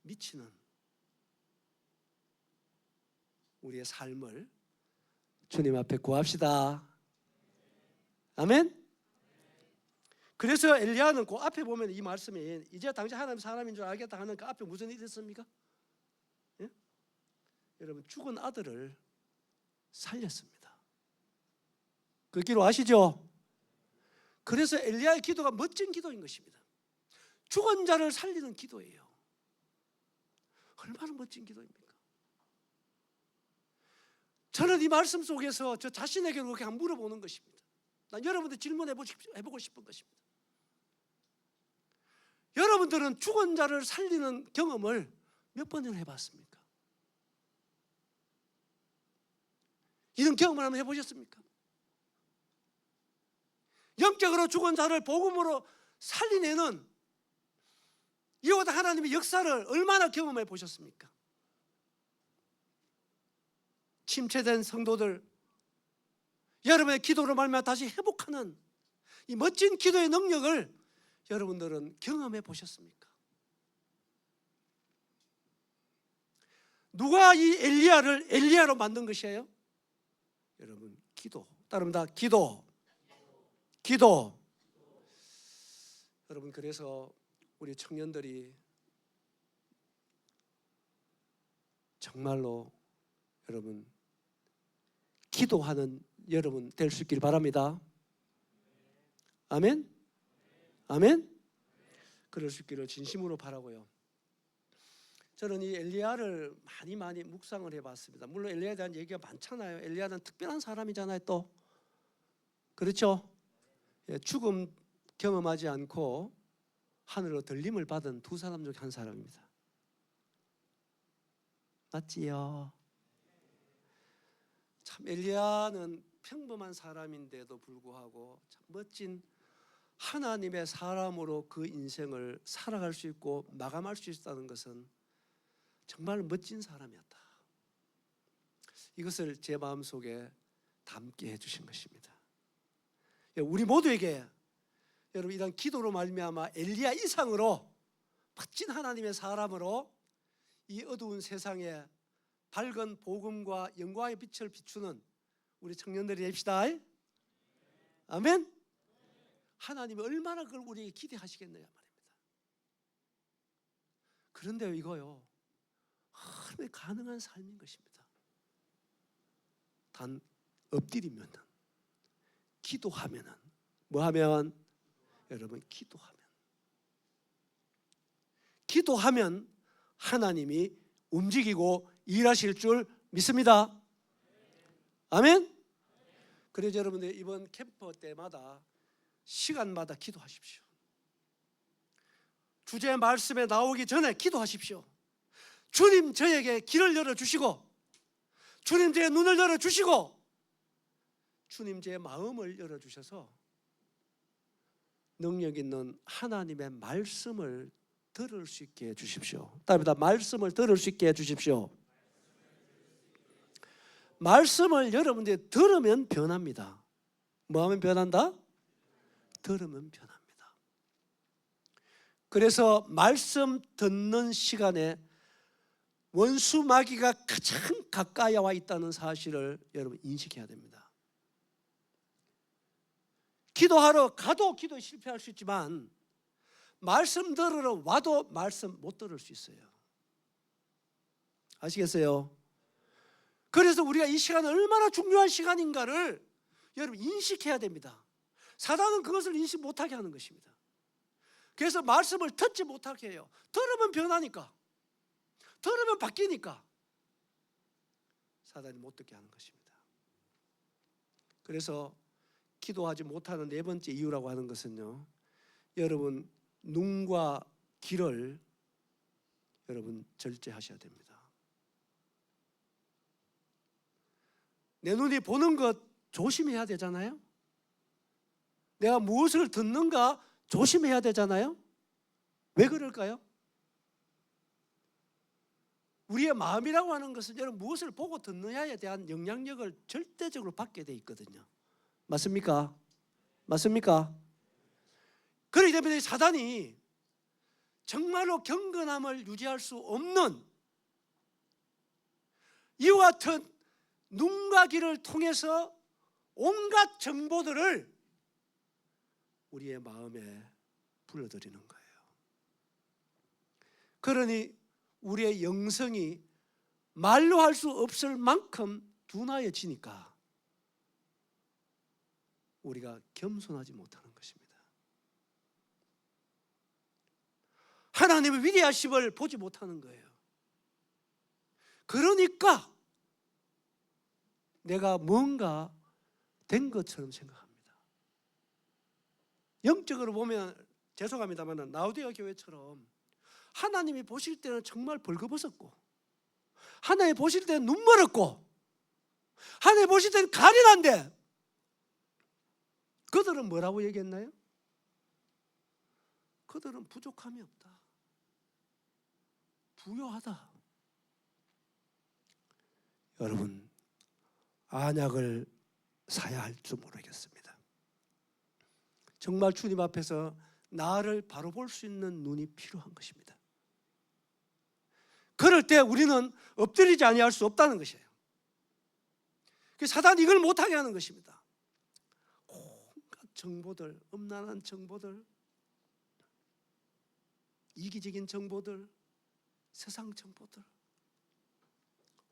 [SPEAKER 1] 미치는 우리의 삶을 주님 앞에 구합시다. 아멘. 그래서 엘리야는 그 앞에 보면 이 말씀이 이제 당장 하나님 사람인 줄 알겠다 하는 그 앞에 무슨 일이 있었습니까? 예? 여러분, 죽은 아들을 살렸습니다. 그 기로 아시죠? 그래서 엘리야의 기도가 멋진 기도인 것입니다. 죽은 자를 살리는 기도예요. 얼마나 멋진 기도입니까? 저는 이 말씀 속에서 저 자신에게 그렇게 한번 물어보는 것입니다. 난 여러분들 질문해보고 싶은 것입니다. 여러분들은 죽은 자를 살리는 경험을 몇 번이나 해봤습니까? 이런 경험을 한번 해보셨습니까? 영적으로 죽은 자를 복음으로 살리내는 이보다 하나님의 역사를 얼마나 경험해 보셨습니까? 침체된 성도들, 여러분의 기도로 말미암아 다시 회복하는 이 멋진 기도의 능력을 여러분들은 경험해 보셨습니까? 누가 이 엘리야를 엘리야로 만든 것이에요? 여러분, 기도. 따릅니다. 기도. 여러분, 그래서 우리 청년들이 정말로 여러분 기도하는 여러분 될 수 있길 바랍니다. 아멘? 아멘? 그럴 수 있기를 진심으로 바라고요. 저는 이 엘리야를 많이 묵상을 해봤습니다. 물론 엘리야에 대한 얘기가 많잖아요. 엘리야는 특별한 사람이잖아요. 또 그렇죠? 죽음 경험하지 않고 하늘로 들림을 받은 두 사람 중 한 사람입니다. 맞지요? 참 엘리야는 평범한 사람인데도 불구하고 참 멋진 하나님의 사람으로 그 인생을 살아갈 수 있고 마감할 수 있다는 것은 정말 멋진 사람이었다. 이것을 제 마음속에 담게 해주신 것입니다. 우리 모두에게 여러분 이런 기도로 말미암아 엘리야 이상으로 멋진 하나님의 사람으로 이 어두운 세상에 밝은 복음과 영광의 빛을 비추는 우리 청년들이 됩시다. 아멘. 하나님이 얼마나 그걸 우리에게 기대하시겠느냐 말입니다. 그런데 이거요 얼마나 가능한 삶인 것입니다. 단 엎드리면은, 기도하면은, 뭐하면? 여러분, 기도하면 하나님이 움직이고 일하실 줄 믿습니다. 아멘. 그래서 여러분들 이번 캠프 때마다 시간마다 기도하십시오. 주제 말씀에 나오기 전에 기도하십시오. 주님 저에게 길을 열어주시고, 주님 제 눈을 열어주시고, 주님 제 마음을 열어주셔서 능력 있는 하나님의 말씀을 들을 수 있게 해주십시오. 따릅니다. 말씀을 들을 수 있게 해주십시오. 말씀을 여러분들이 들으면 변합니다. 뭐 하면 변한다? 들으면 변합니다. 그래서 말씀 듣는 시간에 원수 마귀가 가장 가까이 와 있다는 사실을 여러분 인식해야 됩니다. 기도하러 가도 기도에 실패할 수 있지만 말씀 들으러 와도 말씀 못 들을 수 있어요. 아시겠어요? 그래서 우리가 이 시간이 얼마나 중요한 시간인가를 여러분 인식해야 됩니다. 사단은 그것을 인식 못하게 하는 것입니다. 그래서 말씀을 듣지 못하게 해요. 들으면 변하니까, 들으면 바뀌니까 사단이 못 듣게 하는 것입니다. 그래서 기도하지 못하는 네 번째 이유라고 하는 것은요, 여러분 눈과 귀를 여러분 절제하셔야 됩니다. 내 눈이 보는 것 조심해야 되잖아요. 내가 무엇을 듣는가 조심해야 되잖아요. 왜 그럴까요? 우리의 마음이라고 하는 것은 여러분 무엇을 보고 듣느냐에 대한 영향력을 절대적으로 받게 돼 있거든요. 맞습니까? 맞습니까? 그렇기 때문에 사단이 정말로 경건함을 유지할 수 없는 이와 같은 눈과 귀를 통해서 온갖 정보들을 우리의 마음에 불러들이는 거예요. 그러니 우리의 영성이 말로 할 수 없을 만큼 둔하여지니까 우리가 겸손하지 못하는 것입니다. 하나님의 위대하심을 보지 못하는 거예요. 그러니까 내가 뭔가 된 것처럼 생각합니다. 영적으로 보면 죄송합니다만 라우디아 교회처럼 하나님이 보실 때는 정말 벌거벗었고, 하나님 보실 때는 눈멀었고, 하나님 보실 때는 가련한데 그들은 뭐라고 얘기했나요? 그들은 부족함이 없다, 부요하다. 여러분 안약을 사야 할 줄 모르겠습니다. 정말 주님 앞에서 나를 바로 볼 수 있는 눈이 필요한 것입니다. 그럴 때 우리는 엎드리지 아니할 수 없다는 것이에요. 사단이 이걸 못하게 하는 것입니다. 온갖 정보들, 음란한 정보들, 이기적인 정보들, 세상 정보들,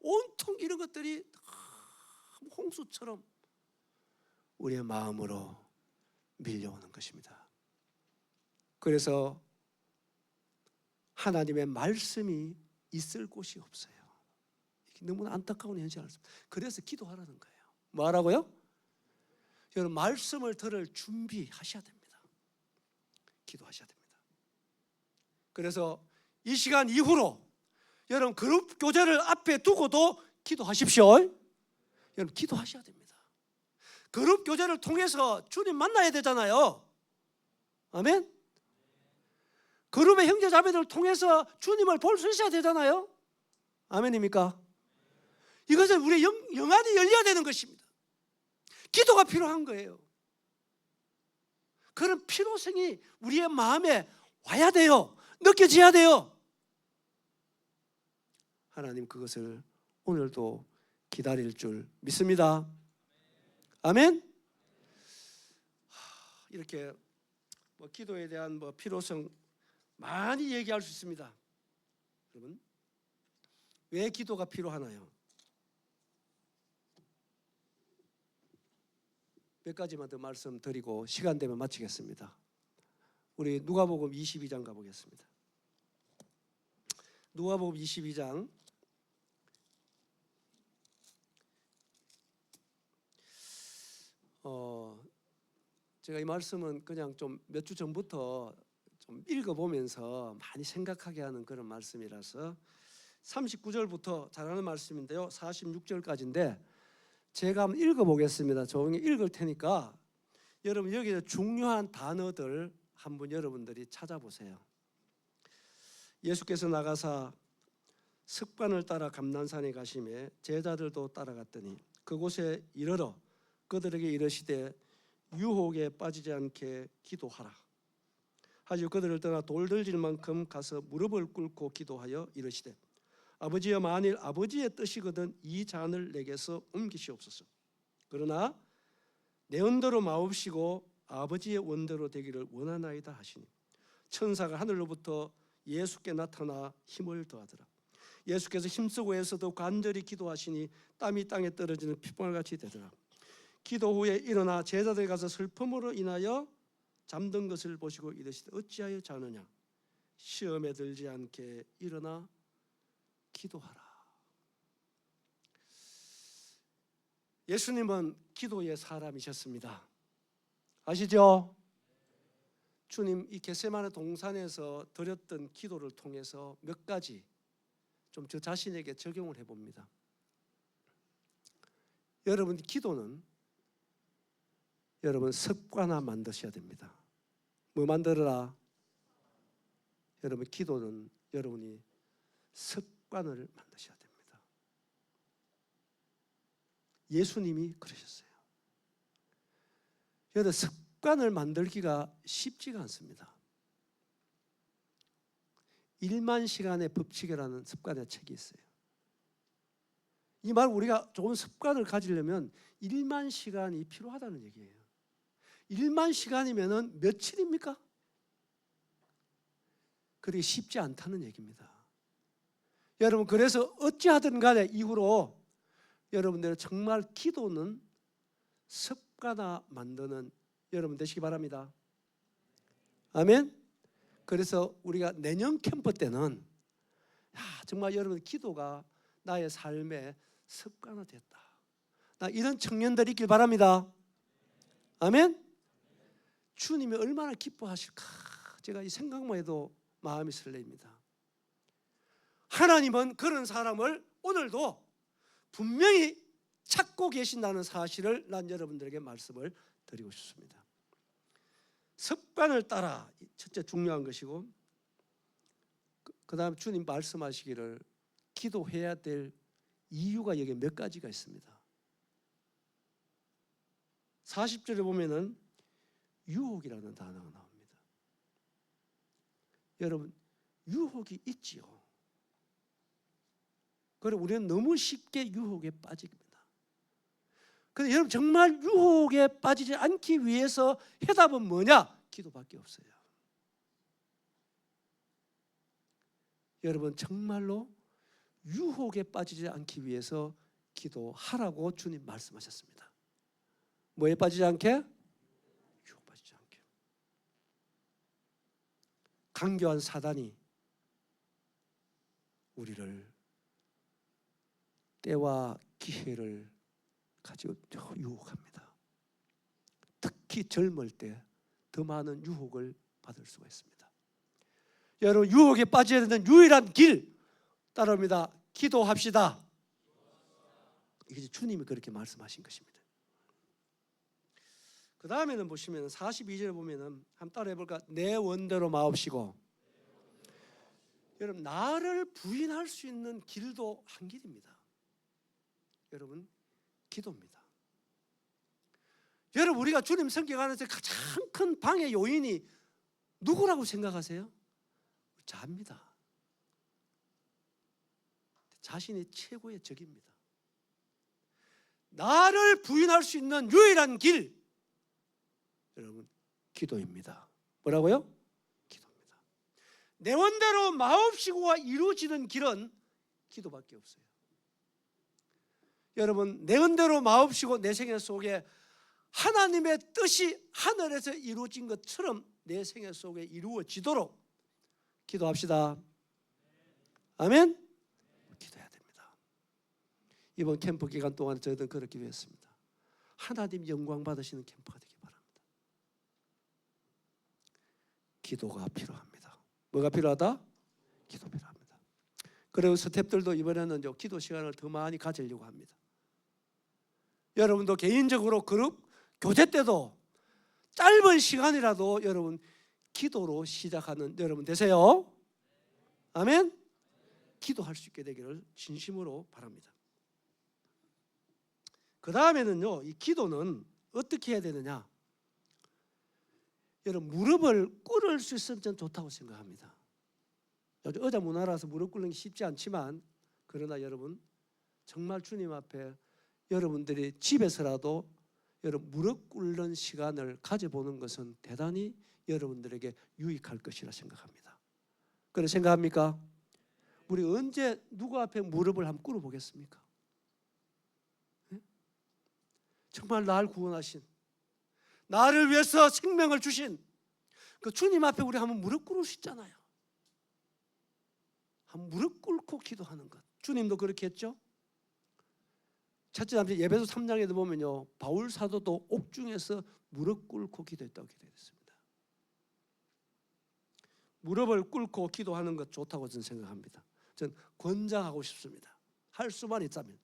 [SPEAKER 1] 온통 이런 것들이 홍수처럼 우리의 마음으로 밀려오는 것입니다. 그래서 하나님의 말씀이 있을 곳이 없어요. 너무나 안타까운 현실을 알습니다. 그래서 기도하라는 거예요. 뭐 하라고요? 여러분 말씀을 들을 준비하셔야 됩니다. 기도하셔야 됩니다. 그래서 이 시간 이후로 여러분 그룹 교제를 앞에 두고도 기도하십시오. 여러분 기도하셔야 됩니다. 그룹 교제를 통해서 주님 만나야 되잖아요. 아멘. 그룹의 형제 자매들을 통해서 주님을 볼 수 있어야 되잖아요. 아멘입니까? 이것은 우리의 영안이 열려야 되는 것입니다. 기도가 필요한 거예요. 그런 필요성이 우리의 마음에 와야 돼요. 느껴져야 돼요. 하나님 그것을 오늘도 기다릴 줄 믿습니다. 아멘. 이렇게 기도에 대한 필요성 많이 얘기할 수 있습니다. 여러분 왜 기도가 필요하나요? 몇 가지만 더 말씀드리고 시간 되면 마치겠습니다. 우리 누가복음 22장 가보겠습니다. 누가복음 22장 제가 이 말씀은 그냥 좀 몇 주 전부터 좀 읽어보면서 많이 생각하게 하는 그런 말씀이라서 39절부터 잘하는 말씀인데요, 46절까지인데 제가 한번 읽어보겠습니다. 조용히 읽을 테니까 여러분 여기에 중요한 단어들 한번 여러분들이 찾아보세요. 예수께서 나가사 습관을 따라 감난산에 가시매 제자들도 따라갔더니 그곳에 이르러 그들에게 이르시되 유혹에 빠지지 않게 기도하라. 하지요 그들을 떠나 돌들질 만큼 가서 무릎을 꿇고 기도하여 이르시되 아버지여 만일 아버지의 뜻이거든 이 잔을 내게서 옮기시옵소서. 그러나 내 원대로 마옵시고 아버지의 원대로 되기를 원하나이다 하시니 천사가 하늘로부터 예수께 나타나 힘을 더하더라. 예수께서 힘쓰고 애써도 간절히 기도하시니 땀이 땅에 떨어지는 핏방울같이 되더라. 기도 후에 일어나 제자들이 가서 슬픔으로 인하여 잠든 것을 보시고 이르시되 어찌하여 자느냐 시험에 들지 않게 일어나 기도하라. 예수님은 기도의 사람이셨습니다. 아시죠? 주님 이 겟세마네 동산에서 드렸던 기도를 통해서 몇 가지 좀 저 자신에게 적용을 해봅니다. 여러분 기도는 여러분 습관화 만드셔야 됩니다. 뭐 만들어라? 여러분 기도는 여러분이 습관을 만드셔야 됩니다. 예수님이 그러셨어요. 여러분 습관을 만들기가 쉽지가 않습니다. 1만 시간의 법칙이라는 습관의 책이 있어요. 이 말 우리가 좋은 습관을 가지려면 1만 시간이 필요하다는 얘기예요. 1만 시간이면 며칠입니까? 그게 쉽지 않다는 얘기입니다. 여러분 그래서 어찌하든 간에 이후로 여러분들 정말 기도는 습관화 만드는 여러분 되시기 바랍니다. 아멘. 그래서 우리가 내년 캠프 때는 정말 여러분 기도가 나의 삶의 습관화됐다. 나 이런 청년들이 있길 바랍니다. 아멘. 주님이 얼마나 기뻐하실까 제가 이 생각만 해도 마음이 설레입니다. 하나님은 그런 사람을 오늘도 분명히 찾고 계신다는 사실을 난 여러분들에게 말씀을 드리고 싶습니다. 습관을 따라 첫째 중요한 것이고 그 다음 주님 말씀하시기를 기도해야 될 이유가 여기 몇 가지가 있습니다. 40절에 보면은 유혹이라는 단어가 나옵니다. 여러분 유혹이 있지요. 그리고 우리는 너무 쉽게 유혹에 빠집니다. 그런데 여러분 정말 유혹에 빠지지 않기 위해서 해답은 뭐냐? 기도밖에 없어요. 여러분 정말로 유혹에 빠지지 않기 위해서 기도하라고 주님 말씀하셨습니다. 뭐에 빠지지 않게? 유혹 빠지지 않게. 강교한 사단이 우리를 때와 기회를 가지고 유혹합니다. 특히 젊을 때 더 많은 유혹을 받을 수가 있습니다. 여러분 유혹에 빠져야 되는 유일한 길 따라옵니다. 기도합시다. 이게 주님이 그렇게 말씀하신 것입니다. 그 다음에는 보시면 42절에 보면은 한번 따라해 볼까? 내 원대로 마옵시고. 여러분 나를 부인할 수 있는 길도 한 길입니다. 여러분 기도입니다. 여러분 우리가 주님 성경 안에서 가장 큰 방해 요인이 누구라고 생각하세요? 자입니다. 자신이 최고의 적입니다. 나를 부인할 수 있는 유일한 길 여러분 기도입니다. 뭐라고요? 기도입니다. 내 원대로 마옵시고가 이루어지는 길은 기도밖에 없어요. 여러분 내 원대로 마옵시고 내 생애 속에 하나님의 뜻이 하늘에서 이루어진 것처럼 내 생애 속에 이루어지도록 기도합시다. 아멘. 기도해야 됩니다. 이번 캠프 기간 동안 저희들은 그렇게 기도했습니다. 하나님 영광 받으시는 캠프가 되기 바랍니다. 기도가 필요합니다. 뭐가 필요하다? 기도 필요합니다. 그리고 스태프들도 이번에는 기도 시간을 더 많이 가지려고 합니다. 여러분도 개인적으로 그룹 교제 때도 짧은 시간이라도 여러분 기도로 시작하는 여러분 되세요. 아멘. 기도할 수 있게 되기를 진심으로 바랍니다. 그 다음에는요, 이 기도는 어떻게 해야 되느냐? 여러분 무릎을 꿇을 수 있으면 전 좋다고 생각합니다. 요즘 의자 문화라서 무릎 꿇는 게 쉽지 않지만, 그러나 여러분 정말 주님 앞에 여러분들이 집에서라도 여러분 무릎 꿇는 시간을 가져보는 것은 대단히 여러분들에게 유익할 것이라 생각합니다. 그런 생각합니까? 우리 언제 누구 앞에 무릎을 한번 꿇어 보겠습니까? 정말 나를 구원하신, 나를 위해서 생명을 주신 그 주님 앞에 우리 한번 무릎 꿇을 수 있잖아요. 한번 무릎 꿇고 기도하는 것. 주님도 그렇게 했죠. 첫째 잠시 예배소 3장에도 보면요, 바울 사도도 옥중에서 무릎 꿇고 기도했다고 기도했습니다. 무릎을 꿇고 기도하는 것 좋다고 저는 생각합니다. 저는 권장하고 싶습니다. 할 수만 있다면.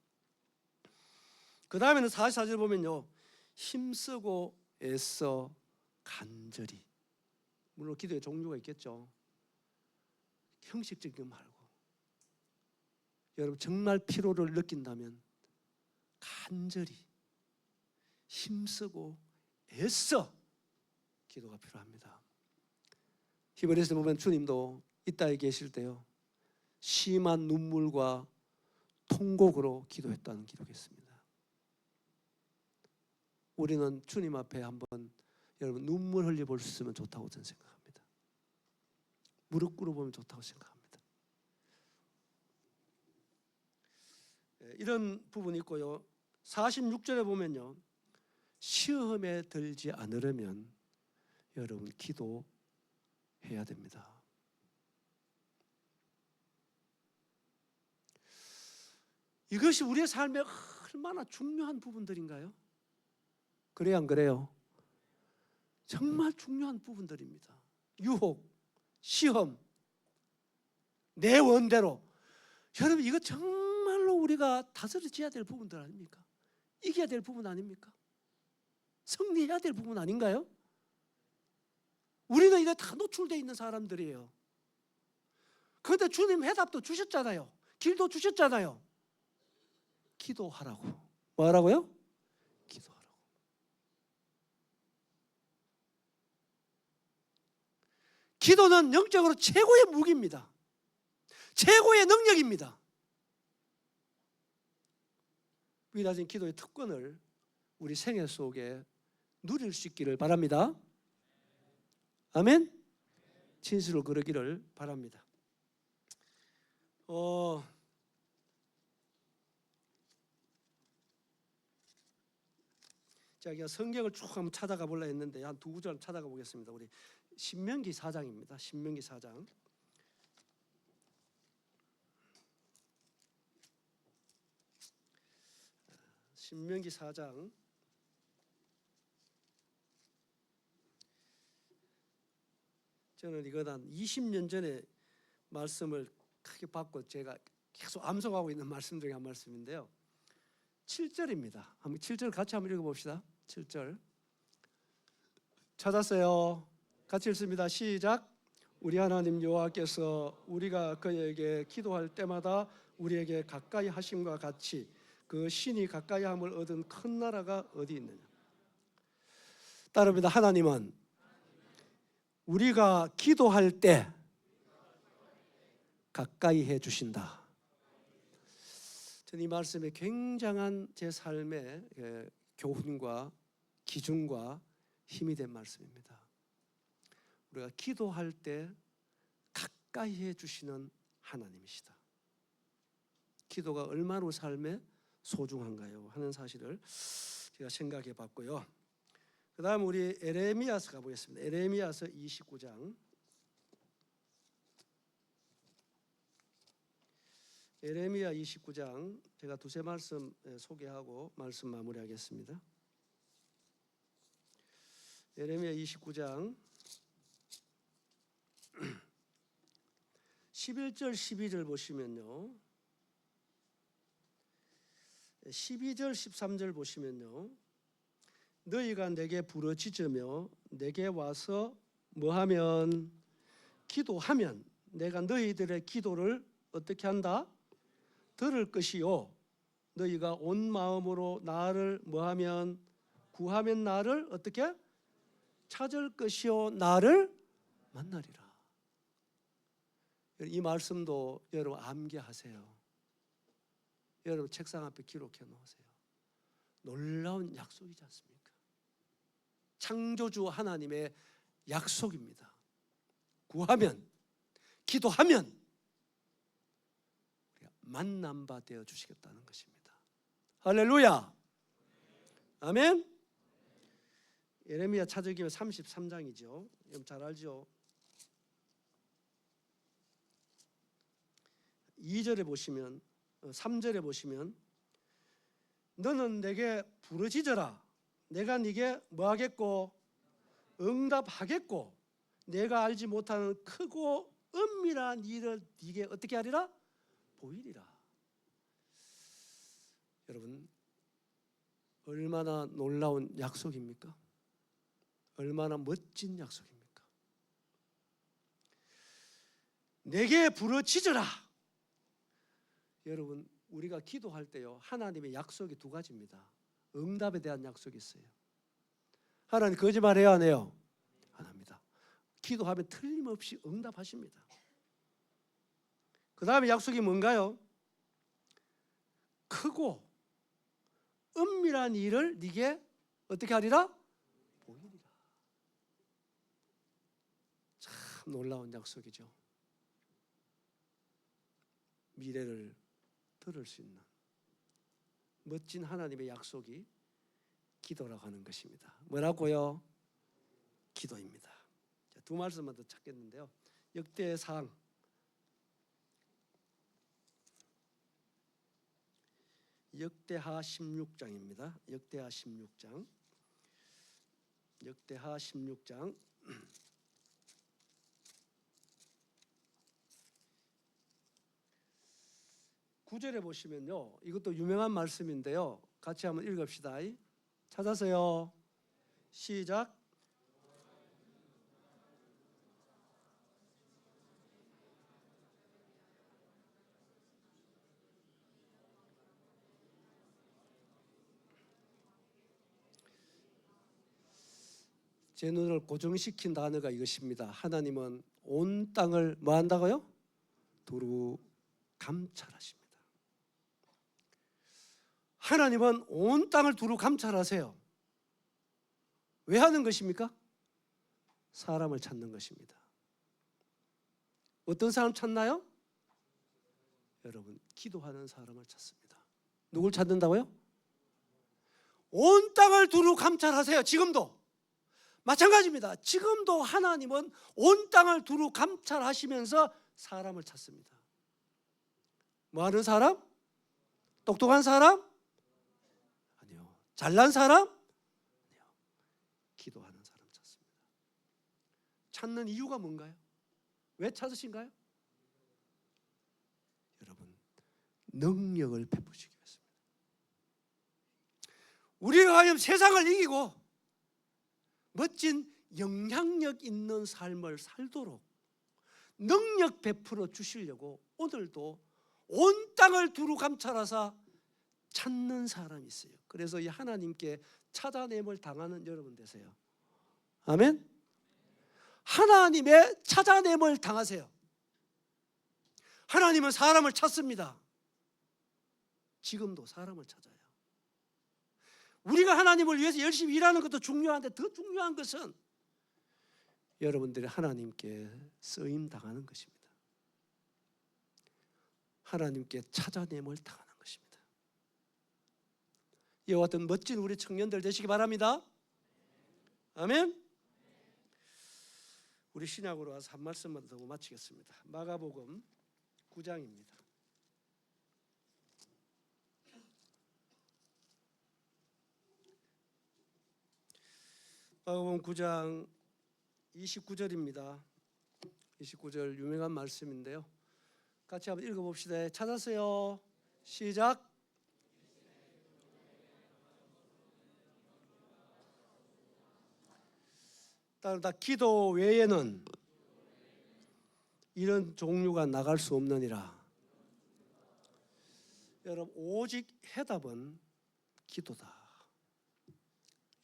[SPEAKER 1] 그 다음에는 44절 보면요, 힘쓰고 애써 간절히. 물론 기도의 종류가 있겠죠. 형식적인 거 말고 여러분 정말 피로를 느낀다면 간절히 힘쓰고 애써 기도가 필요합니다. 히브리서에 보면 주님도 이 땅에 계실 때요, 심한 눈물과 통곡으로 기도했다는 기록이 있습니다. 우리는 주님 앞에 한번 여러분 눈물 흘려볼 수 있으면 좋다고 저는 생각합니다. 무릎 꿇어보면 좋다고 생각합니다. 이런 부분이 있고요. 46절에 보면요, 시험에 들지 않으려면 여러분 기도해야 됩니다. 이것이 우리의 삶에 얼마나 중요한 부분들인가요? 그래요, 안 그래요? 정말 중요한 부분들입니다. 유혹, 시험, 내 원대로. 여러분 이거 정말로 우리가 다스려져야 될 부분들 아닙니까? 이겨야 될 부분 아닙니까? 승리해야 될 부분 아닌가요? 우리는 이제 다 노출되어 있는 사람들이에요. 그런데 주님 해답도 주셨잖아요. 길도 주셨잖아요. 기도하라고. 뭐 하라고요? 기도하라고. 기도는 영적으로 최고의 무기입니다. 최고의 능력입니다. 위대하신 기도의 특권을 우리 생애 속에 누릴 수 있기를 바랍니다. 아멘? 진실로 그러기를 바랍니다. 제가 성경을 쭉 한번 찾아가 보려 했는데 한 두 구절 찾아가 보겠습니다. 우리 신명기 4장입니다. 신명기 4장. 신명기 4장. 저는 이거 한 20년 전에 말씀을 크게 받고 제가 계속 암송하고 있는 말씀 중에 한 말씀인데요. 7절입니다. 한번 7절 같이 한번 읽어봅시다. 7절 찾았어요? 같이 읽습니다. 시작. 우리 하나님 여호와께서 우리가 그에게 기도할 때마다 우리에게 가까이 하심과 같이 그 신이 가까이 함을 얻은 큰 나라가 어디 있느냐. 따릅니다. 하나님은 우리가 기도할 때 가까이 해 주신다. 저는 이 말씀에 굉장한 제 삶의 교훈과 기준과 힘이 된 말씀입니다. 우리가 기도할 때 가까이 해 주시는 하나님이시다. 기도가 얼마나 삶에 소중한가요? 하는 사실을 제가 생각해 봤고요. 그 다음 우리 에레미야서 가보겠습니다. 에레미야서 29장. 에레미야 29장 제가 두세 말씀 소개하고 말씀 마무리하겠습니다. 에레미야 29장 11절 12절 보시면요, 12절 13절 보시면요, 너희가 내게 부르짖으며 내게 와서 뭐하면 기도하면 내가 너희들의 기도를 어떻게 한다? 들을 것이요 너희가 온 마음으로 나를 뭐하면 구하면 나를 어떻게? 찾을 것이요 나를 만나리라. 이 말씀도 여러분 암기하세요. 여러분 책상 앞에 기록해 놓으세요. 놀라운 약속이지 않습니까? 창조주 하나님의 약속입니다. 구하면, 기도하면 우리가 만남 바 되어 주시겠다는 것입니다. 할렐루야. 아멘. 예레미야 찾으기면 33장이죠. 여러분 잘 알죠? 2절에 보시면 3절에 보시면 너는 내게 부르짖어라. 내가 네게 뭐하겠고 응답하겠고 내가 알지 못하는 크고 은밀한 일을 네게 어떻게 하리라? 보이리라. 여러분 얼마나 놀라운 약속입니까? 얼마나 멋진 약속입니까? 내게 부르짖어라. 여러분 우리가 기도할 때요 하나님의 약속이 두 가지입니다. 응답에 대한 약속이 있어요. 하나님 거짓말해요 안 해요? 안 합니다. 기도하면 틀림없이 응답하십니다. 그 다음에 약속이 뭔가요? 크고 은밀한 일을 네게 어떻게 하리라? 보이리라. 참 놀라운 약속이죠. 미래를 들을 수 있는 멋진 하나님의 약속이 기도라고 하는 것입니다. 뭐라고요? 기도입니다. 두 말씀만 더 찾겠는데요. 역대상 16장입니다. 역대하 16장 9절에 보시면요 이것도 유명한 말씀인데요 같이 한번 읽읍시다. 찾아서요 시작. 제 눈을 고정시킨 단어가 이것입니다. 하나님은 온 땅을 뭐 한다고요? 두루 감찰하십니다. 하나님은 온 땅을 두루 감찰하세요. 왜 하는 것입니까? 사람을 찾는 것입니다. 어떤 사람 찾나요? 여러분 기도하는 사람을 찾습니다. 누굴 찾는다고요? 온 땅을 두루 감찰하세요. 지금도 마찬가지입니다. 지금도 하나님은 온 땅을 두루 감찰하시면서 사람을 찾습니다. 뭐 하는 사람? 똑똑한 사람? 아니요. 잘난 사람? 아니요. 기도하는 사람 찾습니다. 찾는 이유가 뭔가요? 왜 찾으신가요? 여러분 능력을 베푸시기 위해서입니다. 우리가 과연 세상을 이기고 멋진 영향력 있는 삶을 살도록 능력 베풀어 주시려고 오늘도 온 땅을 두루 감찰하사 찾는 사람이 있어요. 그래서 이 하나님께 찾아냄을 당하는 여러분 되세요. 아멘. 하나님의 찾아냄을 당하세요. 하나님은 사람을 찾습니다. 지금도 사람을 찾아요. 우리가 하나님을 위해서 열심히 일하는 것도 중요한데 더 중요한 것은 여러분들이 하나님께 쓰임 당하는 것입니다. 하나님께 찾아냄을 당하는 것입니다. 이와 같은 멋진 우리 청년들 되시기 바랍니다. 아멘. 우리 신약으로 와서 한 말씀만 더 마치겠습니다. 마가복음 9장입니다. 마가복음 9장 29절입니다. 29절 유명한 말씀인데요. 같이 한번 읽어봅시다. 찾았어요. 시작. 따르다 기도 외에는 이런 종류가 나갈 수 없느니라. 여러분 오직 해답은 기도다.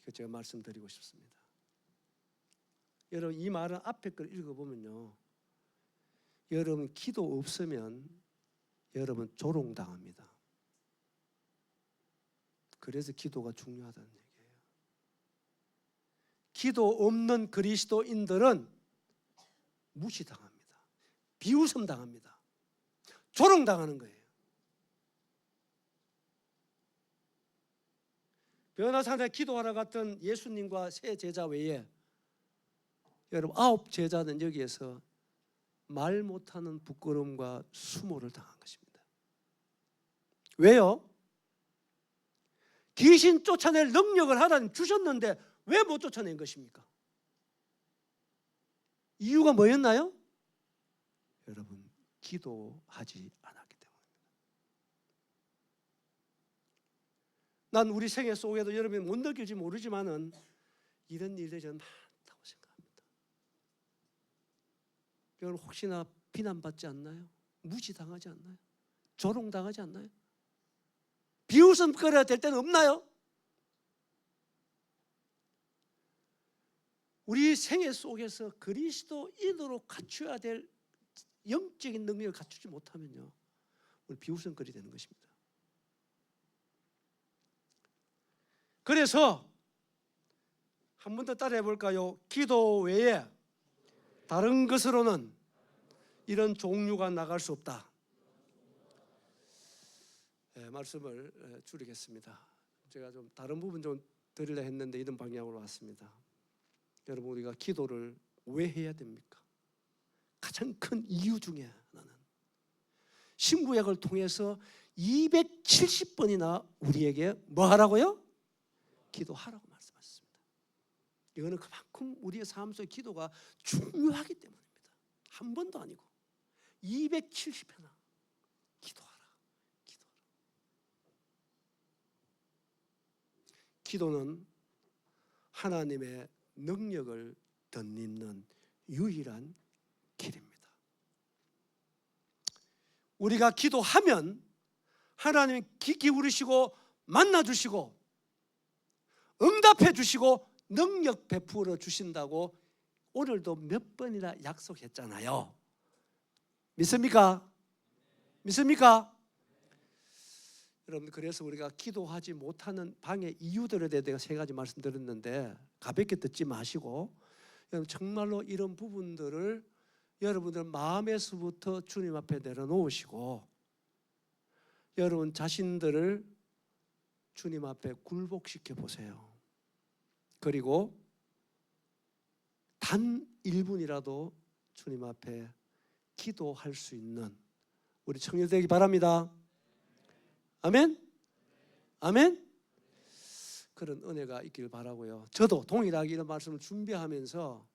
[SPEAKER 1] 이거 제가 말씀드리고 싶습니다. 여러분 이 말은 앞에 걸 읽어보면요, 여러분 기도 없으면 여러분 조롱당합니다. 그래서 기도가 중요하다는 얘기예요. 기도 없는 그리스도인들은 무시당합니다. 비웃음 당합니다. 조롱당하는 거예요. 변화산에 기도하러 갔던 예수님과 세 제자 외에 여러분 9 제자는 여기에서 말 못하는 부끄러움과 수모를 당한 것입니다. 왜요? 귀신 쫓아낼 능력을 하나님 주셨는데 왜 못 쫓아낸 것입니까? 이유가 뭐였나요? 여러분 기도하지 않았기 때문입니다. 난 우리 생애 속에도 여러분이 못 느낄지 모르지만은 이런 일들이 저는 많다고 생각합니다. 여러분 혹시나 비난받지 않나요? 무시당하지 않나요? 조롱당하지 않나요? 비웃음거려야 될 때는 없나요? 우리 생애 속에서 그리스도인으로 갖춰야 될 영적인 능력을 갖추지 못하면요, 우리 비웃음거리 되는 것입니다. 그래서 한 번 더 따라해 볼까요? 기도 외에 다른 것으로는 이런 종류가 나갈 수 없다. 말씀을 줄이겠습니다. 제가 좀 다른 부분 좀 드리려 했는데 이런 방향으로 왔습니다. 여러분 우리가 기도를 왜 해야 됩니까? 가장 큰 이유 중에 하나는 신구약을 통해서 270번이나 우리에게 뭐 하라고요? 기도하라고 말씀하셨습니다. 이거는 그만큼 우리의 삶 속에 기도가 중요하기 때문입니다. 한 번도 아니고 270회나 기도하라. 기도는 하나님의 능력을 덧입는 유일한 길입니다. 우리가 기도하면 하나님이 귀 기울이시고 만나주시고 응답해 주시고 능력 베풀어 주신다고 오늘도 몇 번이나 약속했잖아요. 믿습니까? 믿습니까? 여러분 그래서 우리가 기도하지 못하는 방해 이유들에 대해 내가 3가지 말씀드렸는데 가볍게 듣지 마시고 여러분 정말로 이런 부분들을 여러분들 마음에서부터 주님 앞에 내려놓으시고 여러분 자신들을 주님 앞에 굴복시켜 보세요. 그리고 단 1분이라도 주님 앞에 기도할 수 있는 우리 청년 되기 바랍니다. 아멘? 아멘? 그런 은혜가 있길 바라고요. 저도 동일하게 이런 말씀을 준비하면서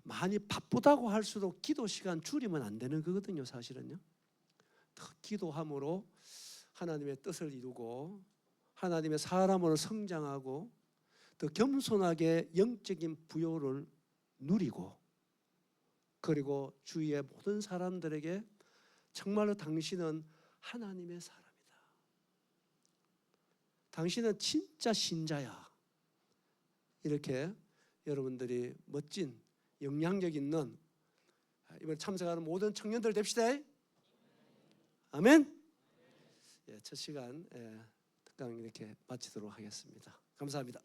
[SPEAKER 1] 많이 바쁘다고 할수록 기도 시간 줄이면 안 되는 거거든요, 사실은요. 더 기도함으로 하나님의 뜻을 이루고 하나님의 사람으로 성장하고 더 겸손하게 영적인 부요를 누리고 그리고 주위의 모든 사람들에게 정말로 당신은 하나님의 사람이다. 당신은 진짜 신자야. 이렇게 여러분들이 멋진 영향력 있는 이번에 참석하는 모든 청년들 됩시다. 아멘. 첫 시간 특강 이렇게 마치도록 하겠습니다. 감사합니다.